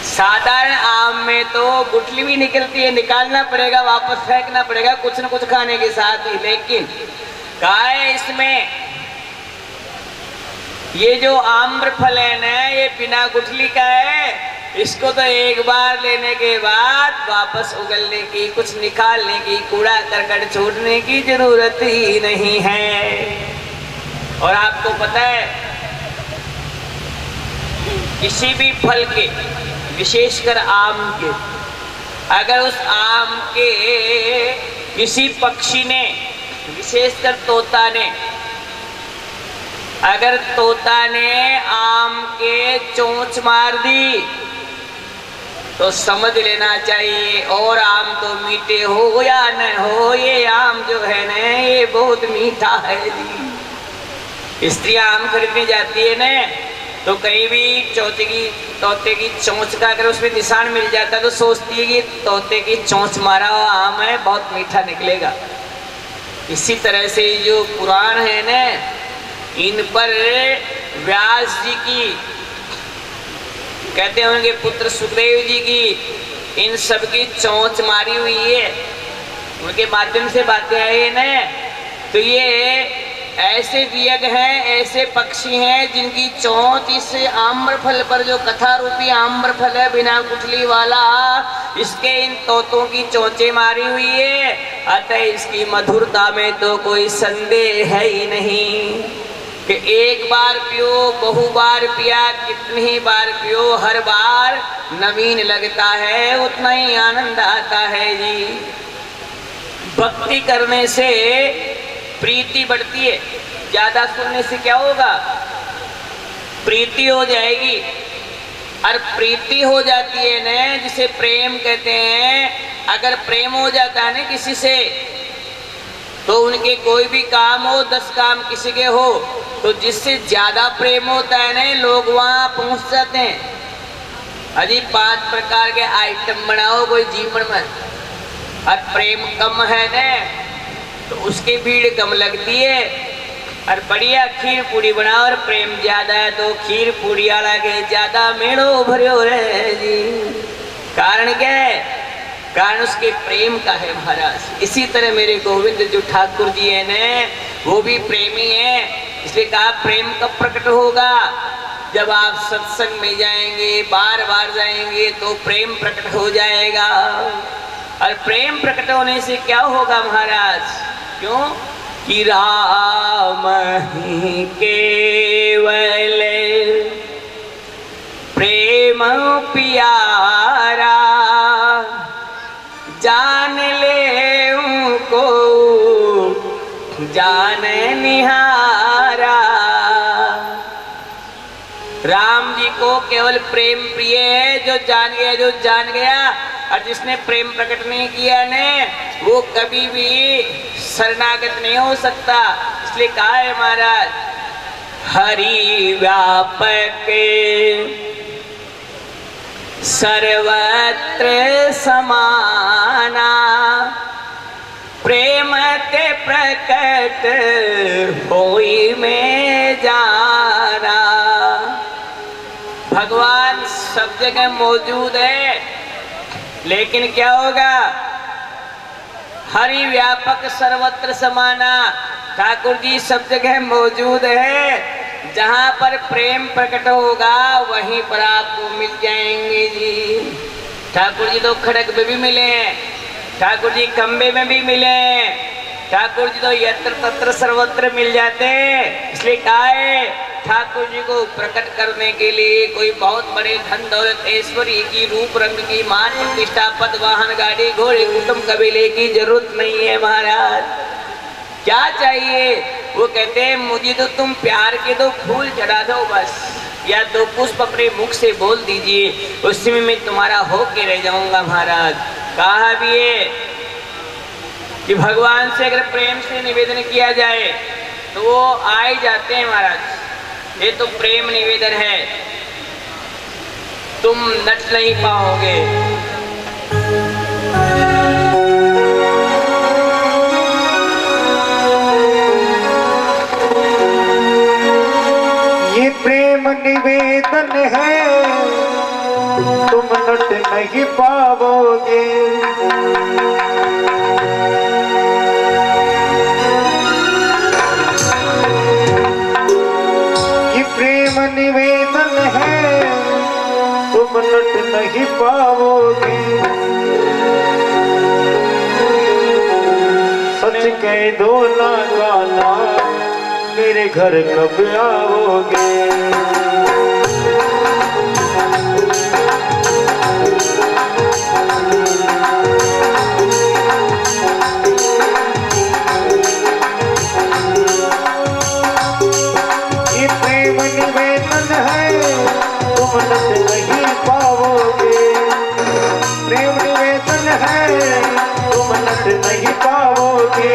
साधारण आम में तो गुठली भी निकलती है, निकालना पड़ेगा, वापस फेंकना पड़ेगा कुछ न कुछ खाने के साथ ही। लेकिन कहा है इसमें ये जो आम्र फल है ना, ये बिना गुठली का है। इसको तो एक बार लेने के बाद वापस उगलने की, कुछ निकालने की, कूड़ा करकट छोड़ने की जरूरत ही नहीं है। और आपको पता है, किसी भी फल के, विशेषकर आम के, अगर उस आम के किसी पक्षी ने, विशेषकर तोता ने, अगर तोता ने आम के चोंच मार दी तो समझ लेना चाहिए, और आम तो मीठे हो या न हो, ये आम जो है ना, ये बहुत मीठा है जी। स्त्रियां आम खरीदने जाती है ना, तो कहीं भी तोते की चोंच का अगर उसमें निशान मिल जाता है तो सोचती है कि तोते की चोंच मारा हुआ आम है, बहुत मीठा निकलेगा। इसी तरह से जो पुराण है ना, इन पर व्यास जी की, कहते हैं उनके पुत्र सुखदेव जी की, इन सब की चोंच मारी हुई है, उनके माध्यम से बातें आई ना। तो ये ऐसे वियग हैं, ऐसे पक्षी हैं जिनकी चोंच इस आम्रफल पर, जो कथा रूपी आम्रफल है बिना गुठली वाला, इसके इन तोतों की चोंचें मारी हुई है। अतः इसकी मधुरता में तो कोई संदेह है ही नहीं कि एक बार पियो, बहु बार पिया, कितनी ही बार पियो, हर बार नवीन लगता है, उतना ही आनंद आता है जी। भक्ति करने से प्रीति बढ़ती है। ज्यादा सुनने से क्या होगा? प्रीति हो जाएगी। और प्रीति हो जाती है ना, जिसे प्रेम कहते हैं। अगर प्रेम हो जाता है ना किसी से, तो उनके कोई भी काम हो, 10 काम किसी के हो, तो जिससे ज्यादा प्रेम होता है ना, लोग वहां पहुंच जाते हैं। अजी 5 प्रकार के आइटम बनाओ कोई जीवन में, और प्रेम कम है ना, तो उसकी भीड़ कम लगती है। और बढ़िया खीर पूड़ी बनाओ और प्रेम ज्यादा है तो खीर पूड़ी वाला के ज्यादा मेड़ो भरियो रे जी। कारण क्या है? कारण उसके प्रेम का है महाराज। इसी तरह मेरे गोविंद जो ठाकुर जी है ना, वो भी प्रेमी है। इसलिए कहा प्रेम कब प्रकट होगा? जब आप सत्संग में जाएंगे, बार बार जाएंगे, तो प्रेम प्रकट हो जाएगा। और प्रेम प्रकट होने से क्या होगा महाराज? क्यों कि राम ही केवल प्रेम प्यारा, जान ले उनको जान निहारा। राम जी को केवल प्रेम प्रिय है, जो जान गया। और जिसने प्रेम प्रकट नहीं किया ने, वो कभी भी शरणागत नहीं हो सकता। इसलिए कहा है महाराज, हरि व्यापक सर्वत्र समाना, प्रेम ते प्रकट होई में जाना। भगवान सब जगह मौजूद है, लेकिन क्या होगा? हरि व्यापक सर्वत्र समाना। ठाकुर जी सब जगह मौजूद है। जहां पर प्रेम प्रकट होगा वहीं पर आपको मिल जाएंगे जी। ठाकुर जी तो खड़क में भी मिले हैं, ठाकुर जी खंबे में भी मिले हैं, ठाकुर जी तो यत्र तत्र सर्वत्र मिल जाते हैं। इसलिए कहा है, ठाकुर जी को प्रकट करने के लिए कोई बहुत बड़े धन दौलत ऐश्वर्य की, रूप रंग की, मान प्रतिष्ठा, पद वाहन, गाड़ी घोड़े, कुटुंब कबीले की जरूरत नहीं है महाराज। क्या चाहिए? वो कहते हैं, मुझे तो तुम प्यार के 2 फूल चढ़ा दो बस, या 2 पुष्प अपने मुख से बोल दीजिए, उसी में मैं तुम्हारा होके रह जाऊंगा महाराज। कहा भी है कि भगवान से अगर प्रेम से निवेदन किया जाए तो वो आ ही जाते हैं महाराज। ये तो प्रेम निवेदन है, तुम नच नहीं पाओगे। ये प्रेम निवेदन है, तुम नट नहीं पाओगे। ये पाओगे। सच कह दो ना गाना मेरे घर कब आओगे। ये प्रेम निवेदन है तुम नट नहीं पाओगे। प्रेम निवेदन है तुम नट नहीं पाओगे।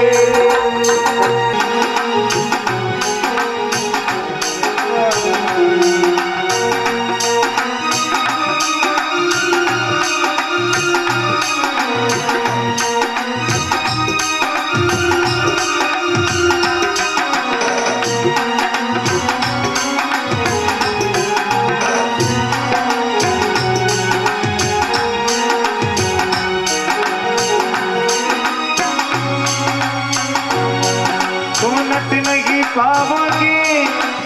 तुम नट नहीं पाओगे,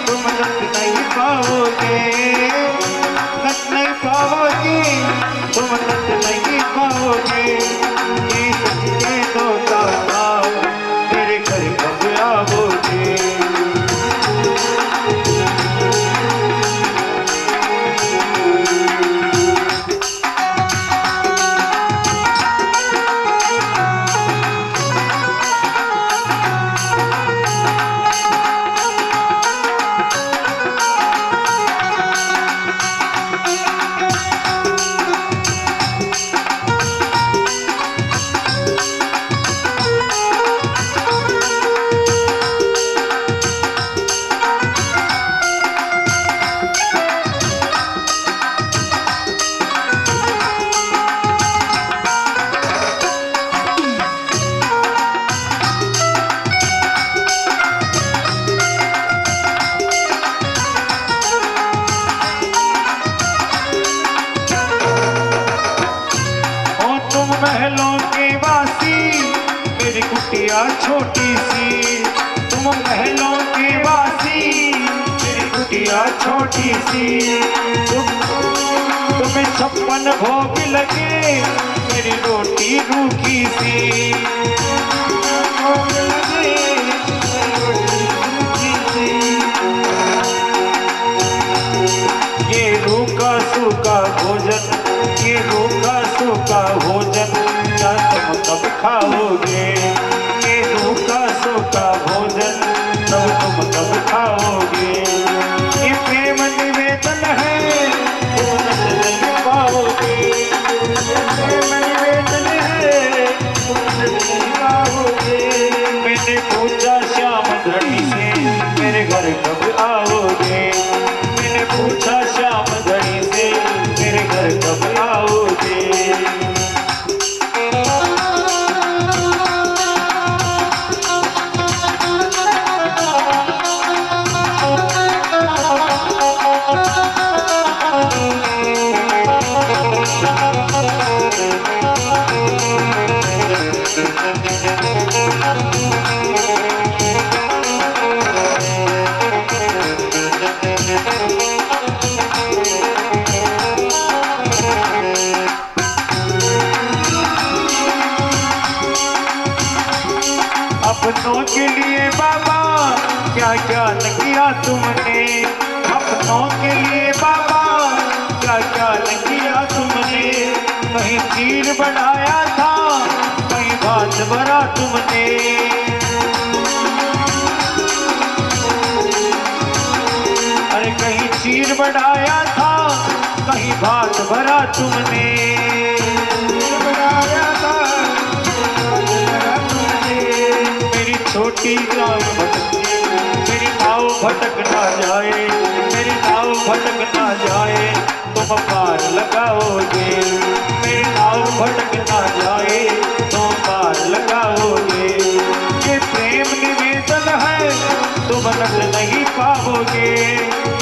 तुम नट नहीं पाओगे, नट नहीं पाओगे, तुम नट नहीं पाओगे। ये सच के दो दादा मेरे घर कब आओगे। महलों के वासी मेरी कुटिया छोटी सी। तुम महलों के वासी मेरी कुटिया छोटी सी। तुम्हें 56 भोग लगे मेरी रोटी रूखी सी। भोग लगे मेरी रोटी रूखी सी। ये रूखा सूखा भोजन, ये रूखा सूखा भोजन क्या तुम कब खाओगे। ये रूखा सूखा भोजन तब तुम कब खाओगे। ये प्रेम निवेदन है तुम नट नहीं पाओगे। प्रेम निवेदन है तुम नट नहीं पाओगे। मैंने पूछा श्याम धनी से मेरे घर कब आओगे। मैंने पूछा श्याम धनी से मेरे घर कब आओगे। अपनों के लिए बाबा क्या क्या न किया तुमने। अपनों के लिए बाबा क्या क्या न किया तुमने। कहीं खीर बनाया था कहीं भात भरा तुमने। अरे कहीं खीर बनाया था कहीं भात भरा तुमने। बनाया था छोटी नाव भटकती मेरी नाव भटक ना जाए। मेरी नाव भटक ना जाए तुम पार लगाओगे। मेरी नाव भटक ना जाए तुम पार लगाओगे। ये प्रेम निवेदन है तुम नट नहीं पाओगे।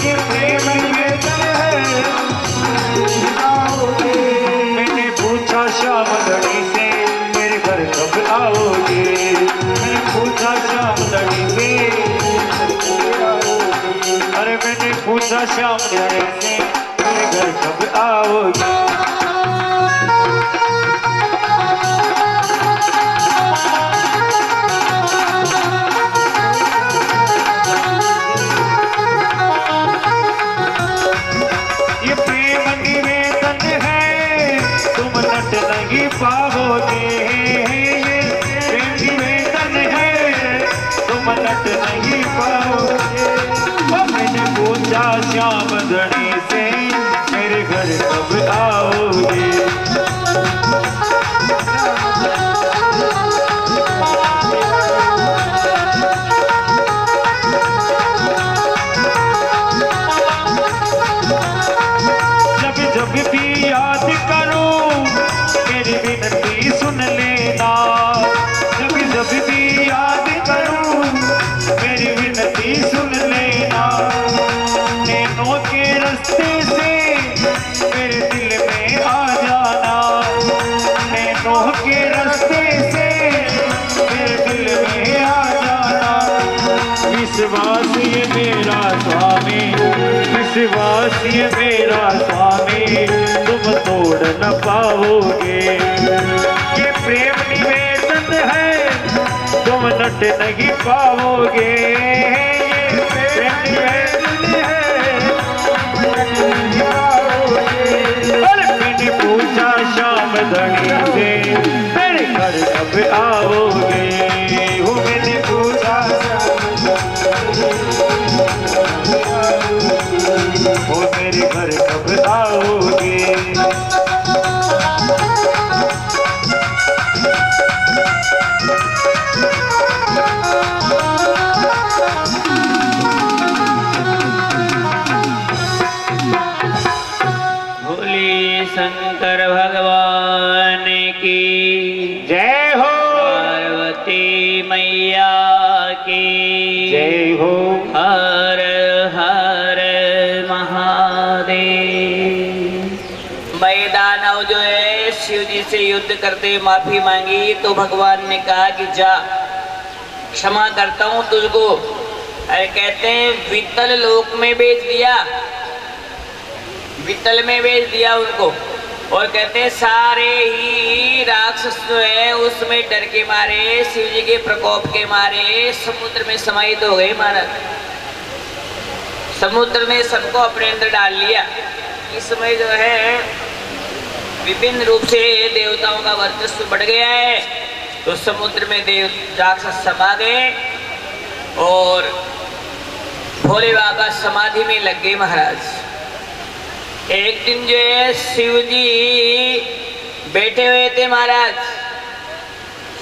ये प्रेम निवेदन है आओगे। मैंने पूछा श्याम धनी से मेरे घर कब आओगे। मैंने पूछा श्याम धनी से अरे मैंने पूछा श्याम धनी से मेरे घर कब आओगे। शाम धनी से मेरे घर कब आओगे। जब भी याद करूं मेरी विनती सुन लेना। जब भी याद करूं मेरी विनती सुन लेना। नैनों के रास्ते से मेरे दिल में आ जाना। नैनों के रास्ते से मेरे दिल में आ जाना। विश्वास ये मेरा स्वामी, विश्वास ये मेरा स्वामी, तुम तोड़ न पाओगे। ये प्रेम निवेदन है, तुम नट नहीं पाओगे। ये प्रेम निवेदन है, और मैंने पूछा शाम धनी से मेरे घर कब आओगे। वो मैंने पूछा वो मेरे घर कब आओगे। बोले शंकर भगवान की जय हो, पार्वती मैया की जय हो। हर हर महादेव। मैदानव जो है शिव जी से युद्ध करते माफी मांगी तो भगवान ने कहा कि जा क्षमा करता हूं तुझको। अरे कहते हैं वितल लोक में बेच दिया, वितल में बेच दिया उनको। और कहते हैं सारे ही राक्षस जो है उसमें डर के मारे, शिव जी के प्रकोप के मारे समुद्र में समाहित हो गए महाराज। समुद्र में सबको अपने अंदर डाल लिया। इस समय जो है विभिन्न रूप से देवताओं का वर्चस्व बढ़ गया है। तो समुद्र में देव राक्षस समा गए और भोले बाबा समाधि में लग गए महाराज। एक दिन जो है शिव जी बैठे हुए थे महाराज,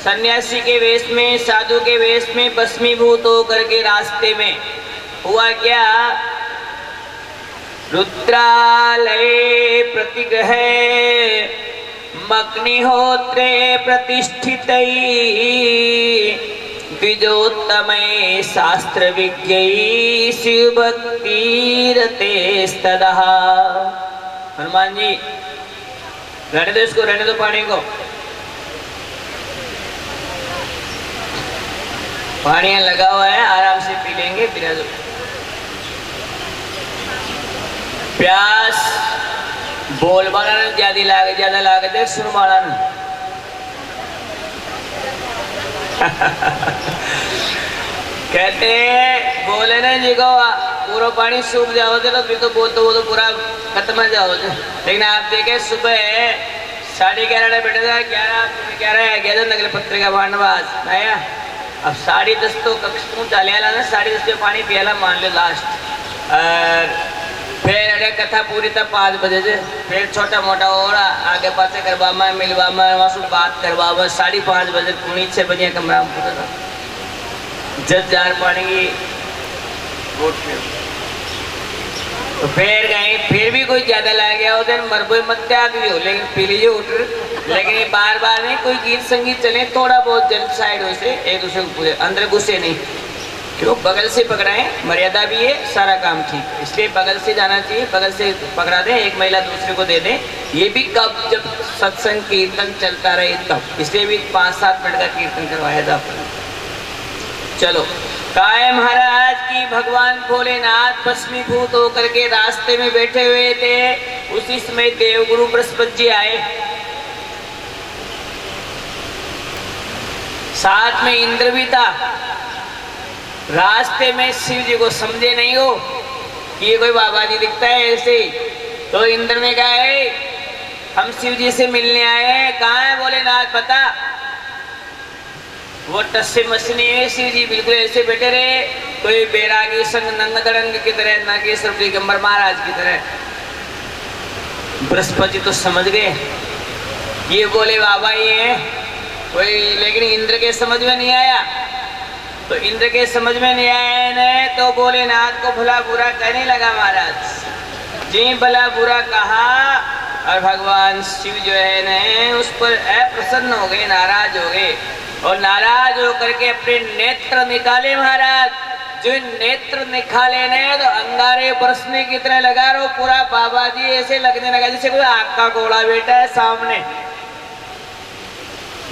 सन्यासी के वेश में, साधु के वेश में भस्मीभूत होकर के रास्ते में हुआ क्या, रुद्रालये प्रतिग्रह मग्निहोत्रे प्रतिष्ठित द्विजोत्तमे शास्त्र विज्ञ शिव भक्ति रतेस्तदा। हनुमान जी रहने दो इसको, रहने दो पानी को। पानी लगा हुआ है, आराम से पी लेंगे। बिना दो प्यास बोल वाला ज्यादा लागत है, सुन वाला ना। कहते बोले ना जी को पूरा पानी सूख जाओ तो फिर तो बोलते वो तो पूरा खत्म हो जाओ। लेकिन आप देखे सुबह 11:30 बैठे थे, 11 नगल पत्रिका भानवास आया। अब 10:30 तो कक्ष चाले आला ना, 10:30 पे पानी पियाला मान लो लास्ट। और फिर अरे कथा पूरी तब 5 बजे से फिर छोटा मोटा और आगे पासे करवा में मिलवा में वहाँ बात करवा में 5:30 बजे पुणी 6 बजे कमरा में पूरा जब जार पानी की वोट पे। तो फिर गए, फिर भी कोई ज्यादा ला गया हो दिन मरबो मत त्याग भी हो, लेकिन पी लीजिए उठ। लेकिन ये बार बार नहीं, कोई गीत संगीत चले थोड़ा बहुत जन साइड हो से एक दूसरे को पूरे अंदर घुसे नहीं। क्यों बगल से पकड़ाएं, मर्यादा भी है, सारा काम ठीक। इसलिए बगल से जाना चाहिए, बगल से पकड़ा दें, एक महिला दूसरे को दे दें। ये भी कब जब सत्संग कीर्तन चलता रहे तब, इसलिए भी 5-7 मिनट का कीर्तन करवाया था। चलो काय महाराज की भगवान भोलेनाथ भस्मीभूत होकर के रास्ते में बैठे हुए थे। उसी समय देवगुरु बृहस्पति जी आए, साथ में इंद्र भी था। रास्ते में शिव जी को समझे नहीं हो कि ये कोई बाबा जी दिखता है ऐसे। तो इंद्र ने कहा है हम शिव जी से मिलने आए हैं। कहाँ है भोलेनाथ बता। वो टस्से मस्से नहीं है, शिव जी बिल्कुल ऐसे बैठे रहे। कोई बैरागी संग नंग दड़ंग की तरह, नागेश्वर दिगंबर महाराज की तरह। बृहस्पति तो समझ गए, ये बोले बाबा ये कोई, लेकिन इंद्र के समझ में नहीं आया। तो इंद्र के समझ में नहीं आया ने तो भोलेनाथ को भला बुरा कहने लगा महाराज जी। भला बुरा कहा और भगवान शिव जो है ने उस पर अप्रसन्न हो गए, नाराज हो गए, और नाराज होकर के अपने नेत्र निकाले महाराज। जो नेत्र निकाले ने तो अंगारे बरसने की तरह लगा रहो पूरा बाबा जी, ऐसे लगने लगा जैसे कोई आग का गोला बेटा है सामने।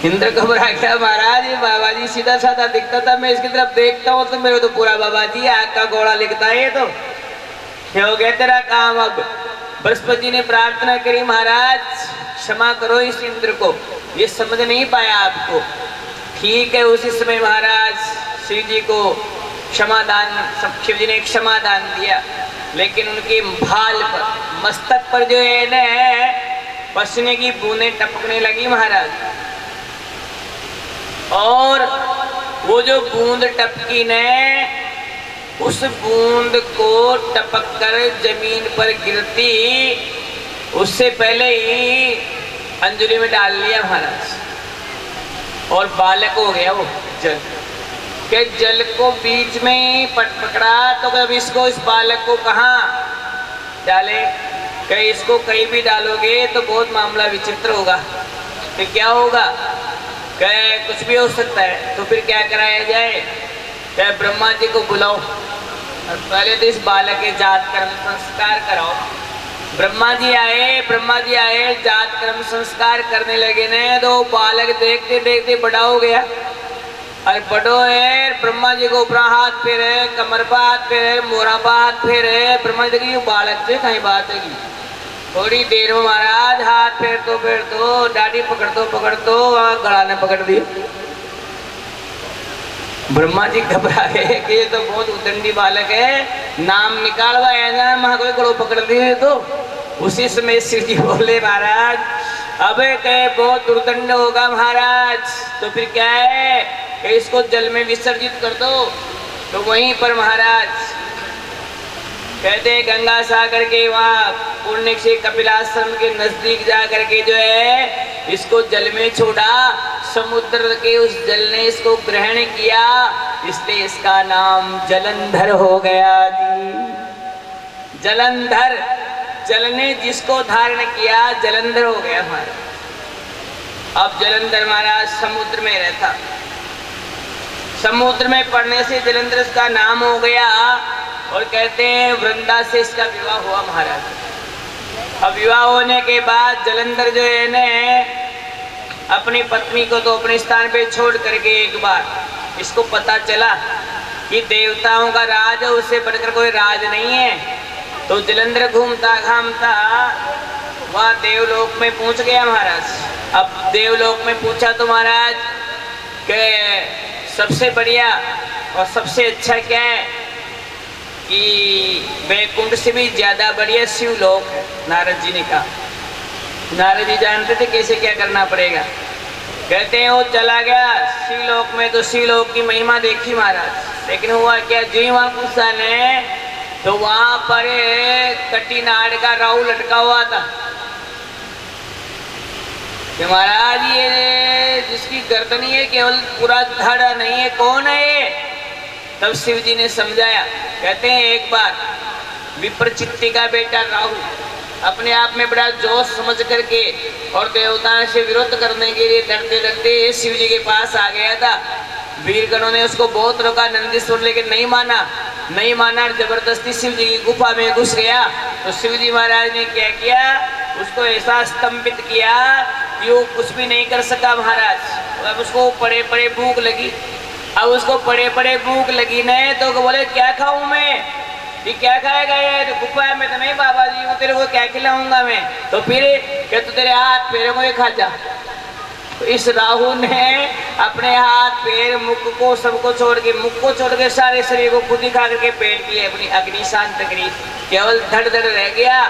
इंद्र घबरा गया महाराज, ये बाबा जी सीधा साधा दिखता था, मैं इसकी तरफ देखता हूँ तो मेरे तो पूरा बाबा जी आग का गोला लिखता है। ये तो क्या हो गया तेरा काम। अब बृहस्पति जी ने प्रार्थना करी, महाराज क्षमा करो इस इंद्र को, ये समझ नहीं पाया आपको। ठीक है, उसी समय महाराज शिव जी को क्षमादान, शिव जी ने क्षमादान दिया, लेकिन उनके भाल पर, मस्तक पर जो है ना पसीने की बूंदें टपकने लगी महाराज। और वो जो बूंद टपकी ने, उस बूंद को टपक कर जमीन पर गिरती उससे पहले ही अंजलि में डाल लिया महाराज, और बालक हो गया वो जल के। जल को बीच में ही पकड़ा तो कब इसको, इस बालक को कहाँ डाले, कहीं इसको कहीं भी डालोगे तो बहुत मामला विचित्र होगा। तो क्या होगा, कहे कुछ भी हो सकता है। तो फिर क्या कराया जाए, कहे ब्रह्मा जी को बुलाओ और पहले तो इस बालक के जात कर्म संस्कार कराओ। ब्रह्मा जी आए, जात कर्म संस्कार करने लगे ने, तो बालक देखते देखते बड़ा हो गया। और बड़ो है, ब्रह्मा जी को ऊपर हाथ फेरे, कमर पर हाथ फेरे, मोरा पर हाथ फेरे। ब्रह्मा जी की बालक से कहीं बात है। थोड़ी देर में महाराज हाथ फेर तो दाढ़ी पकड़ तो वहां गला ने पकड़ दी। ब्रह्मा जी घबरा गए कि ये तो बहुत उदंडी बालक है, नाम निकालवाया जाए, वहां कोई गड़ो पकड़ दिए। तो उसी समय शिव जी बोले महाराज अबे कहे बहुत दुर्दंड होगा महाराज, तो फिर क्या है कि इसको जल में विसर्जित कर दो। तो वहीं पर महाराज कहते हैं गंगा सागर के वहाँ पुण्य से कपिलाश्रम के नजदीक जा करके जो है इसको जल में छोड़ा। समुद्र के उस जल ने इसको ग्रहण किया, इसलिए इसका नाम जलंधर हो गया। जलंधर, जल ने जिसको धारण किया जलंधर हो गया हमारा। अब जलंधर महाराज समुद्र में रहता, समुद्र में पड़ने से जलंधर इसका नाम हो गया। और कहते हैं वृंदा से इसका विवाह हुआ महाराज। अब विवाह होने के बाद जलंधर जो है ने अपनी पत्नी को तो अपने स्थान पे छोड़ करके, एक बार इसको पता चला कि देवताओं का राज है, उससे बढ़कर कोई राज नहीं है। तो जलंधर घूमता घामता वहाँ देवलोक में पहुँच गया महाराज। अब देवलोक में पूछा तो महाराज के सबसे बढ़िया और सबसे अच्छा क्या है कि वैकुंठ से भी ज्यादा बढ़िया शिवलोक है। नारद जी ने कहा, नारद जी जानते थे कैसे क्या करना पड़ेगा। कहते हैं वो चला गया शिवलोक में, तो शिवलोक की महिमा देखी महाराज। लेकिन हुआ क्या, जी वहां पूछा ने तो वहां पर कटी नाड़ का राहु लटका हुआ था कि महाराज ये जिसकी गर्दनी है केवल पूरा धड़ नहीं है, कौन है ये। तब शिव जी ने समझाया, कहते हैं एक बार विप्रचित्ति का बेटा राहु अपने आप में बड़ा जोश समझ करके और देवताओं से विरोध करने के लिए डरते डरते शिव जी के पास आ गया था। वीरगणों ने उसको बहुत रोका, नंदीश्वर, लेकिन नहीं माना, जबरदस्ती शिव जी की गुफा में घुस गया। तो शिव जी महाराज ने क्या किया, उसको ऐसा स्तंभित किया कि वो कुछ भी नहीं कर सका महाराज। अब उसको पड़े पड़े भूख लगी। अब उसको पड़े पड़े भूख लगी ने तो बोले क्या खाऊं मैं, ये क्या खाएगा ये, तो गुफा में तो नहीं बाबा जी को तेरे को क्या खिलाऊंगा मैं। तो फिर क्या तू तेरे हाथ पैरों को खा जा। तो इस राहु ने अपने हाथ पैर मुख को सबको छोड़ के, मुख को छोड़ के सारे शरीर को खुद ही खा करके पेट लिए, अपनी अग्नि शांत करी। केवल धड़ धड़ रह गया,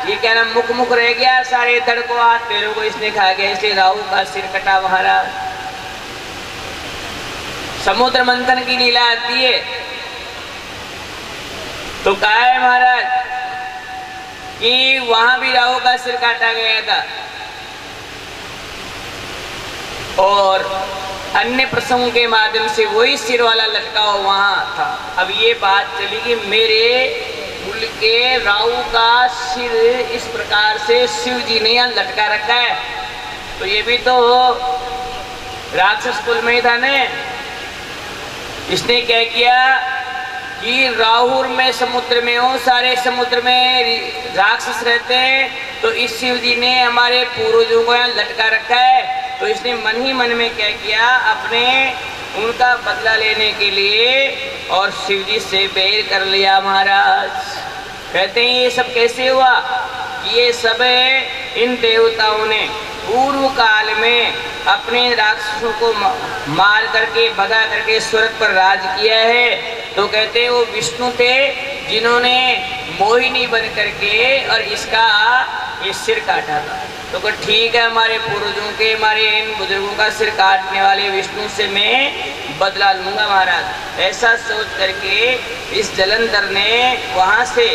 ये क्या नाम मुख रह गया, सारे धड़ को हाथ पैरों को इसने खा गया। इसलिए राहु का सिर कटा महाराज। समुद्र मंथन की लीला आती है तो कहा है महाराज कि वहां भी राहु का सिर काटा गया था और अन्य प्रसंगों के माध्यम से वही सिर वाला लटका वहां था। अब ये बात चली कि मेरे कुल के राहु का सिर इस प्रकार से शिव जी ने यहाँ लटका रखा है, तो ये भी तो राक्षस कुल में ही था ने। इसने क्या किया कि राहुल में समुद्र में हो, सारे समुद्र में राक्षस रहते हैं, तो इस शिव जी ने हमारे पूर्वजों को यहाँ लटका रखा है। तो इसने मन ही मन में क्या किया, अपने उनका बदला लेने के लिए और शिव जी से बैर कर लिया महाराज। कहते हैं ये सब कैसे हुआ, ये सब इन देवताओं ने पूर्व काल में अपने राक्षसों को मार करके भगा करके स्वर्ग पर राज किया है। तो कहते हैं वो विष्णु थे जिन्होंने मोहिनी बन करके और इसका ये सिर काटा था। तो कहा ठीक है, हमारे पूर्वजों के हमारे इन बुजुर्गों का सिर काटने वाले विष्णु से मैं बदला लूंगा महाराज। ऐसा सोच करके इस जलंधर ने वहाँ से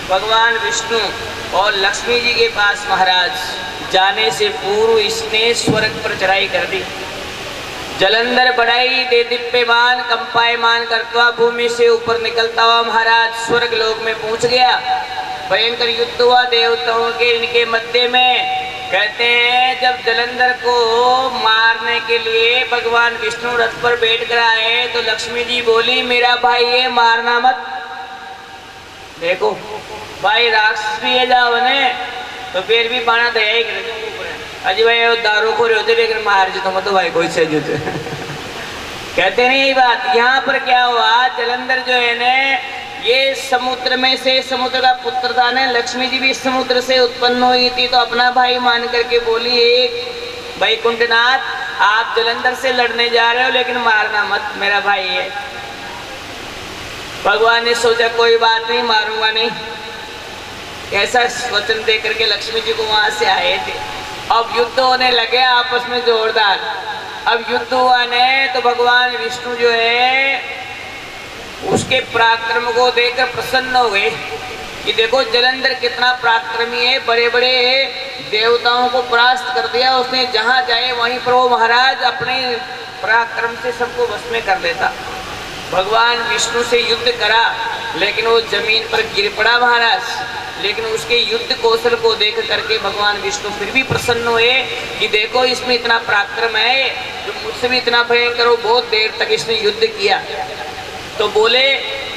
भगवान विष्णु और लक्ष्मी जी के पास महाराज जाने से पूर्व इसने स्वर्ग पर चढ़ाई कर दी। जलंधर बढ़ाई दे दिप्यमान कंपायमान करता भूमि से ऊपर निकलता हुआ महाराज स्वर्ग लोक में पहुंच गया। भयंकर युद्ध हुआ देवताओं के इनके मध्य में। कहते हैं जब जलंधर को मारने के लिए भगवान विष्णु रथ पर बैठ कर आए तो लक्ष्मी जी बोली मेरा भाई ये मारना मत। देखो भाई राक्षस भी है जाओ ने तो फिर भी बाना दया ही अजी भाई दारू को होते लेकिन मार जी तो भाई कोई से जुते कहते नहीं यही बात। यहाँ पर क्या हुआ, जलंधर जो है ने ये समुद्र में से समुद्र का पुत्र था ने, लक्ष्मी जी भी समुद्र से उत्पन्न हुई थी, तो अपना भाई मान करके बोली एक वैकुंठनाथ आप जलंधर से लड़ने जा रहे हो लेकिन मारना मत, मेरा भाई है। भगवान ने सोचा कोई बात नहीं, मारूंगा नहीं। ऐसा वचन दे करके लक्ष्मी जी को वहां से आए थे। अब युद्ध होने लगे आपस में जोरदार। अब युद्ध हुआ ने तो भगवान विष्णु जो है उसके पराक्रम को देखकर प्रसन्न हो गए कि देखो जलंधर कितना पराक्रमी है, बड़े बड़े देवताओं को परास्त कर दिया उसने, जहां जाए वहीं पर वो महाराज अपने पराक्रम से सबको वश में कर लेता। भगवान विष्णु से युद्ध करा लेकिन वो जमीन पर गिर पड़ा महाराज, लेकिन उसके युद्ध कौशल को देख करके भगवान विष्णु फिर भी प्रसन्न हुए कि देखो इसमें इतना पराक्रम है, जो मुझसे भी इतना भयंकर हो, बहुत देर तक इसने युद्ध किया। तो बोले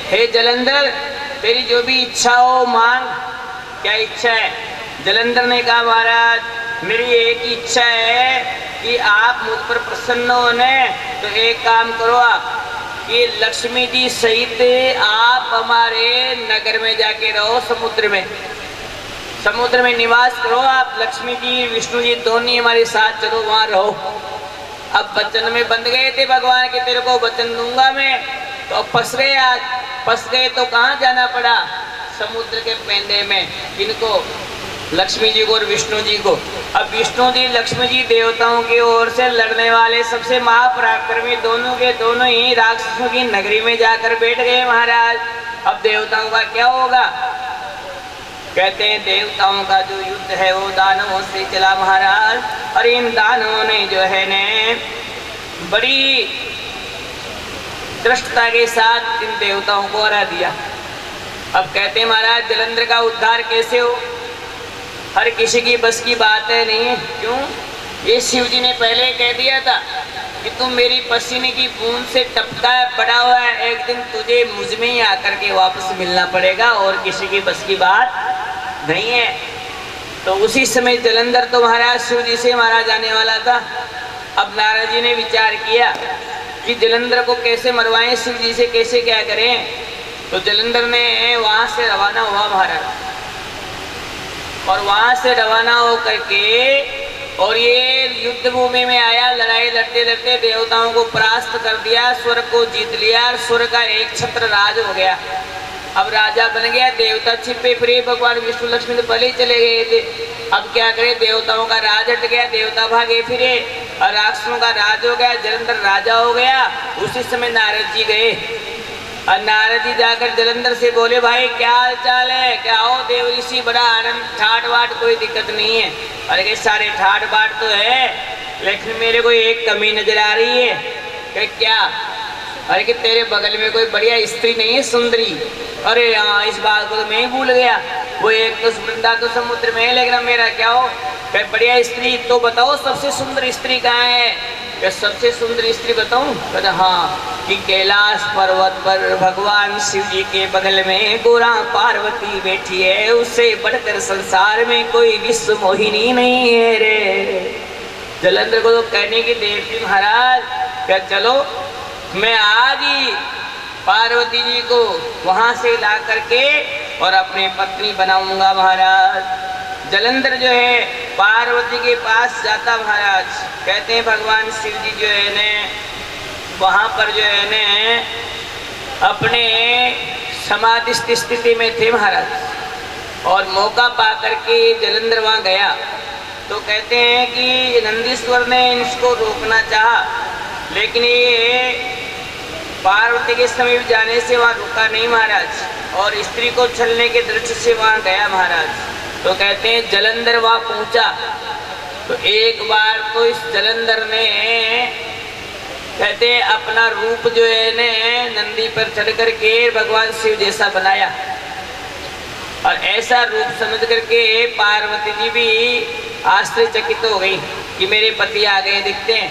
हे जलंधर तेरी जो भी इच्छा हो मांग। क्या इच्छा है? जलंधर ने कहा महाराज मेरी एक ही इच्छा है कि आप मुझ पर प्रसन्न होने, तो एक काम करो आप कि लक्ष्मी जी सहित आप हमारे नगर में जाके रहो, समुद्र में निवास करो आप। लक्ष्मी जी विष्णु जी दोनों हमारे साथ चलो, वहां रहो। अब वचन में बंध गए थे भगवान के तेरे को वचन दूंगा मैं, तो फंस गए। आज फंस गए तो कहाँ जाना पड़ा, समुद्र के पेंदे में। किनको? लक्ष्मी जी को और विष्णु जी को। अब विष्णु जी लक्ष्मी जी देवताओं की ओर से लड़ने वाले सबसे महापराक्रमी दोनों के दोनों ही राक्षसों की नगरी में जाकर बैठ गए महाराज। अब देवताओं का क्या होगा? कहते हैं देवताओं का जो युद्ध है वो दानवों से चला महाराज, और इन दानवों ने जो है ने बड़ी दृष्टता के साथ इन देवताओं को हरा दिया। अब कहते हैं महाराज जलंधर का उद्धार कैसे हो, हर किसी की बस की बात है नहीं। क्यों? ये शिव जी ने पहले कह दिया था कि तुम मेरी पसीने की बूंद से टपका है, पड़ा हुआ है, एक दिन तुझे मुझ में ही आकर के वापस मिलना पड़ेगा, और किसी की बस की बात नहीं है। तो उसी समय जलंधर तो महाराज शिव जी से मारा जाने वाला था। अब नारद जी ने विचार किया कि जलंधर को कैसे मरवाएं, शिव जी से कैसे क्या करें। तो जलंधर ने वहां से रवाना हुआ महाराज, और वहां से रवाना होकर के और ये युद्ध भूमि में आया। लड़ाई लड़ते लड़ते देवताओं को परास्त कर दिया, स्वर्ग को जीत लिया, और स्वर्ग का एक छत्र राज हो गया। अब राजा बन गया। देवता छिपे फिरे, भगवान विष्णु लक्ष्मी तो पहले ही चले गए थे। अब क्या करे, देवताओं का राज हट गया, देवता भागे फिरे, और राक्षसों का राज हो गया, जलंधर राजा हो गया। उसी समय नारद जी गए और नारद जी जाकर जलंधर से बोले, भाई क्या हाल चाल है, क्या हो देव ऋषि, बड़ा आनंद, ठाट बाट कोई दिक्कत नहीं है। अरे के सारे ठाट बाट तो है, लेकिन मेरे को एक कमी नजर आ रही है। कि क्या? अरे कि तेरे बगल में कोई बढ़िया स्त्री नहीं है, सुंदरी? अरे हाँ, इस बात को तो मैं ही भूल गया। वो एक तो वृंदा तो समुद्र में है, लेकिन मेरा क्या हो? क्या बढ़िया स्त्री तो बताओ, सबसे सुंदर स्त्री कहाँ है? क्या सबसे सुंदर स्त्री बताऊं? कहता हाँ, कि कैलाश पर्वत पर भगवान शिव जी के बगल में गोरा पार्वती बैठी है, उससे बढ़कर संसार में कोई विश्व मोहिनी नहीं है रे। जलंधर को तो कहने की देर थी महाराज। क्या चलो मैं आज ही पार्वती जी को वहां से ला करके और अपनी पत्नी बनाऊंगा महाराज। जलंधर जो है पार्वती के पास जाता महाराज। कहते हैं भगवान शिव जी जो है ने वहाँ पर जो है ने अपने समाधिस्थ स्थिति में थे महाराज, और मौका पा करके जलंधर वहाँ गया। तो कहते हैं कि नंदीश्वर ने इसको रोकना चाहा, लेकिन ये पार्वती के समीप जाने से वहाँ रुका नहीं महाराज, और स्त्री को छलने के दृष्टि से वहाँ गया महाराज। तो कहते हैं जलंधर वहाँ पहुँचा तो एक बार तो इस जलंधर ने कहते हैं अपना रूप जो है ने नंदी पर चढ़ करके भगवान शिव जैसा बनाया, और ऐसा रूप समझ करके पार्वती जी भी आश्चर्यचकित हो गई कि मेरे पति आ गए दिखते हैं।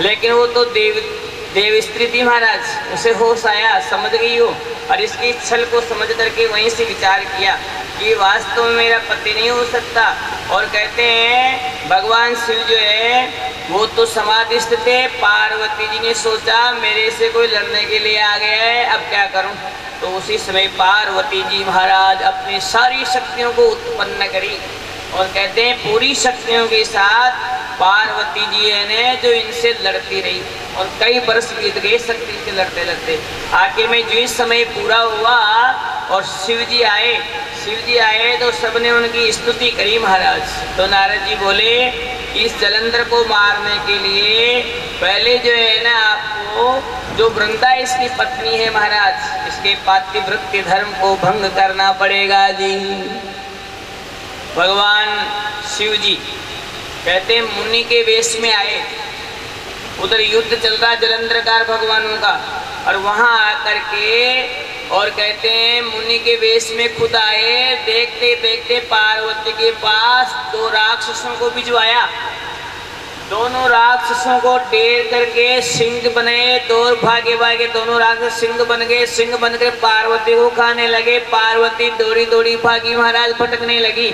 लेकिन वो तो देव स्त्री थी महाराज, उसे होश आया, समझ गई हो, और इसकी छल को समझ करके वहीं से विचार किया कि वास्तव में मेरा पति नहीं हो सकता। और कहते हैं भगवान शिव जो है वो तो समाधिस्थ थे। पार्वती जी ने सोचा मेरे से कोई लड़ने के लिए आ गया है, अब क्या करूं? तो उसी समय पार्वती जी महाराज अपनी सारी शक्तियों को उत्पन्न करी, और कहते हैं पूरी शक्तियों के साथ पार्वती जी ने जो इनसे लड़ती रही, और कई वर्ष बीत गए शक्ति से लड़ते लड़ते। आखिर में जो इस समय पूरा हुआ और शिव जी आए तो सबने उनकी स्तुति करी महाराज। तो नारद जी बोले इस जलंधर को मारने के लिए पहले जो है ना आपको जो वृंदा इसकी पत्नी है महाराज, इसके पातिव्रत्य धर्म को भंग करना पड़ेगा जी। भगवान शिव जी कहते हैं मुनि के वेश में आए, उधर युद्ध चल रहा जलंधरकार भगवानों का, और वहां आकर के और कहते हैं मुनि के वेश में खुद आए। देखते देखते पार्वती के पास दो राक्षसों को भिजवाया, दोनों राक्षसों को ढेर करके सिंह बने, दौड़ भागे भागे दोनों राक्षस सिंह बन गए। सिंह बनकर पार्वती को खाने लगे। पार्वती दौड़ी दौड़ी भागी महाराज, भटकने लगी।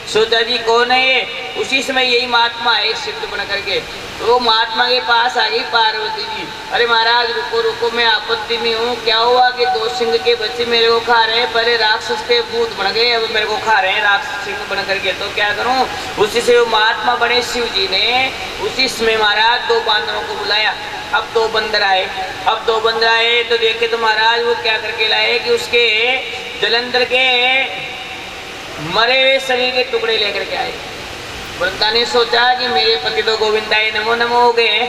सोचा जी कौन है ये? उसी समय यही महात्मा है सिद्ध बन करके। तो वो महात्मा के पास आ गई पार्वती जी। अरे महाराज रुको रुको, मैं आपत्ति में हूँ। क्या हुआ कि दो सिंह के बच्चे मेरे को खा रहे हैं, पहले राक्षस थे भूत बन गए, अब मेरे को खा रहे हैं राक्षस सिंह बन करके, तो क्या करूँ? उसी से वो महात्मा बने शिव जी ने उसी समय महाराज दो बांदरों को बुलाया। अब दो बंदर आए तो देखे तो महाराज वो क्या करके लाए कि उसके जलंधर के मरे हुए शरीर के टुकड़े लेकर के आए। वृंदा ने सोचा कि मेरे पति तो गोविंदाय नमो नमो हो गए,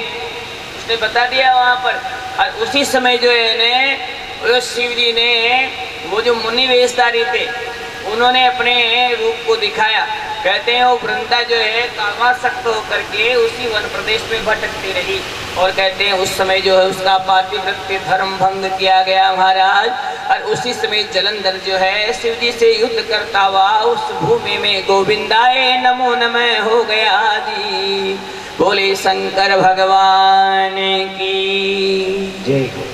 उसने बता दिया वहाँ पर। और उसी समय जो है ने शिव जी ने वो जो मुनि वेशधारी थे उन्होंने अपने रूप को दिखाया। कहते हैं वो वृंदा जो है कामासक्त होकर के उसी वन प्रदेश में भटकती रही, और कहते हैं उस समय जो है उसका पातिव्रत्य धर्म भंग किया गया महाराज। और उसी समय जलंधर जो है शिव जी से युद्ध करता हुआ उस भूमि में गोविंदाय नमो नमः हो गया जी। बोले शंकर भगवान की जय।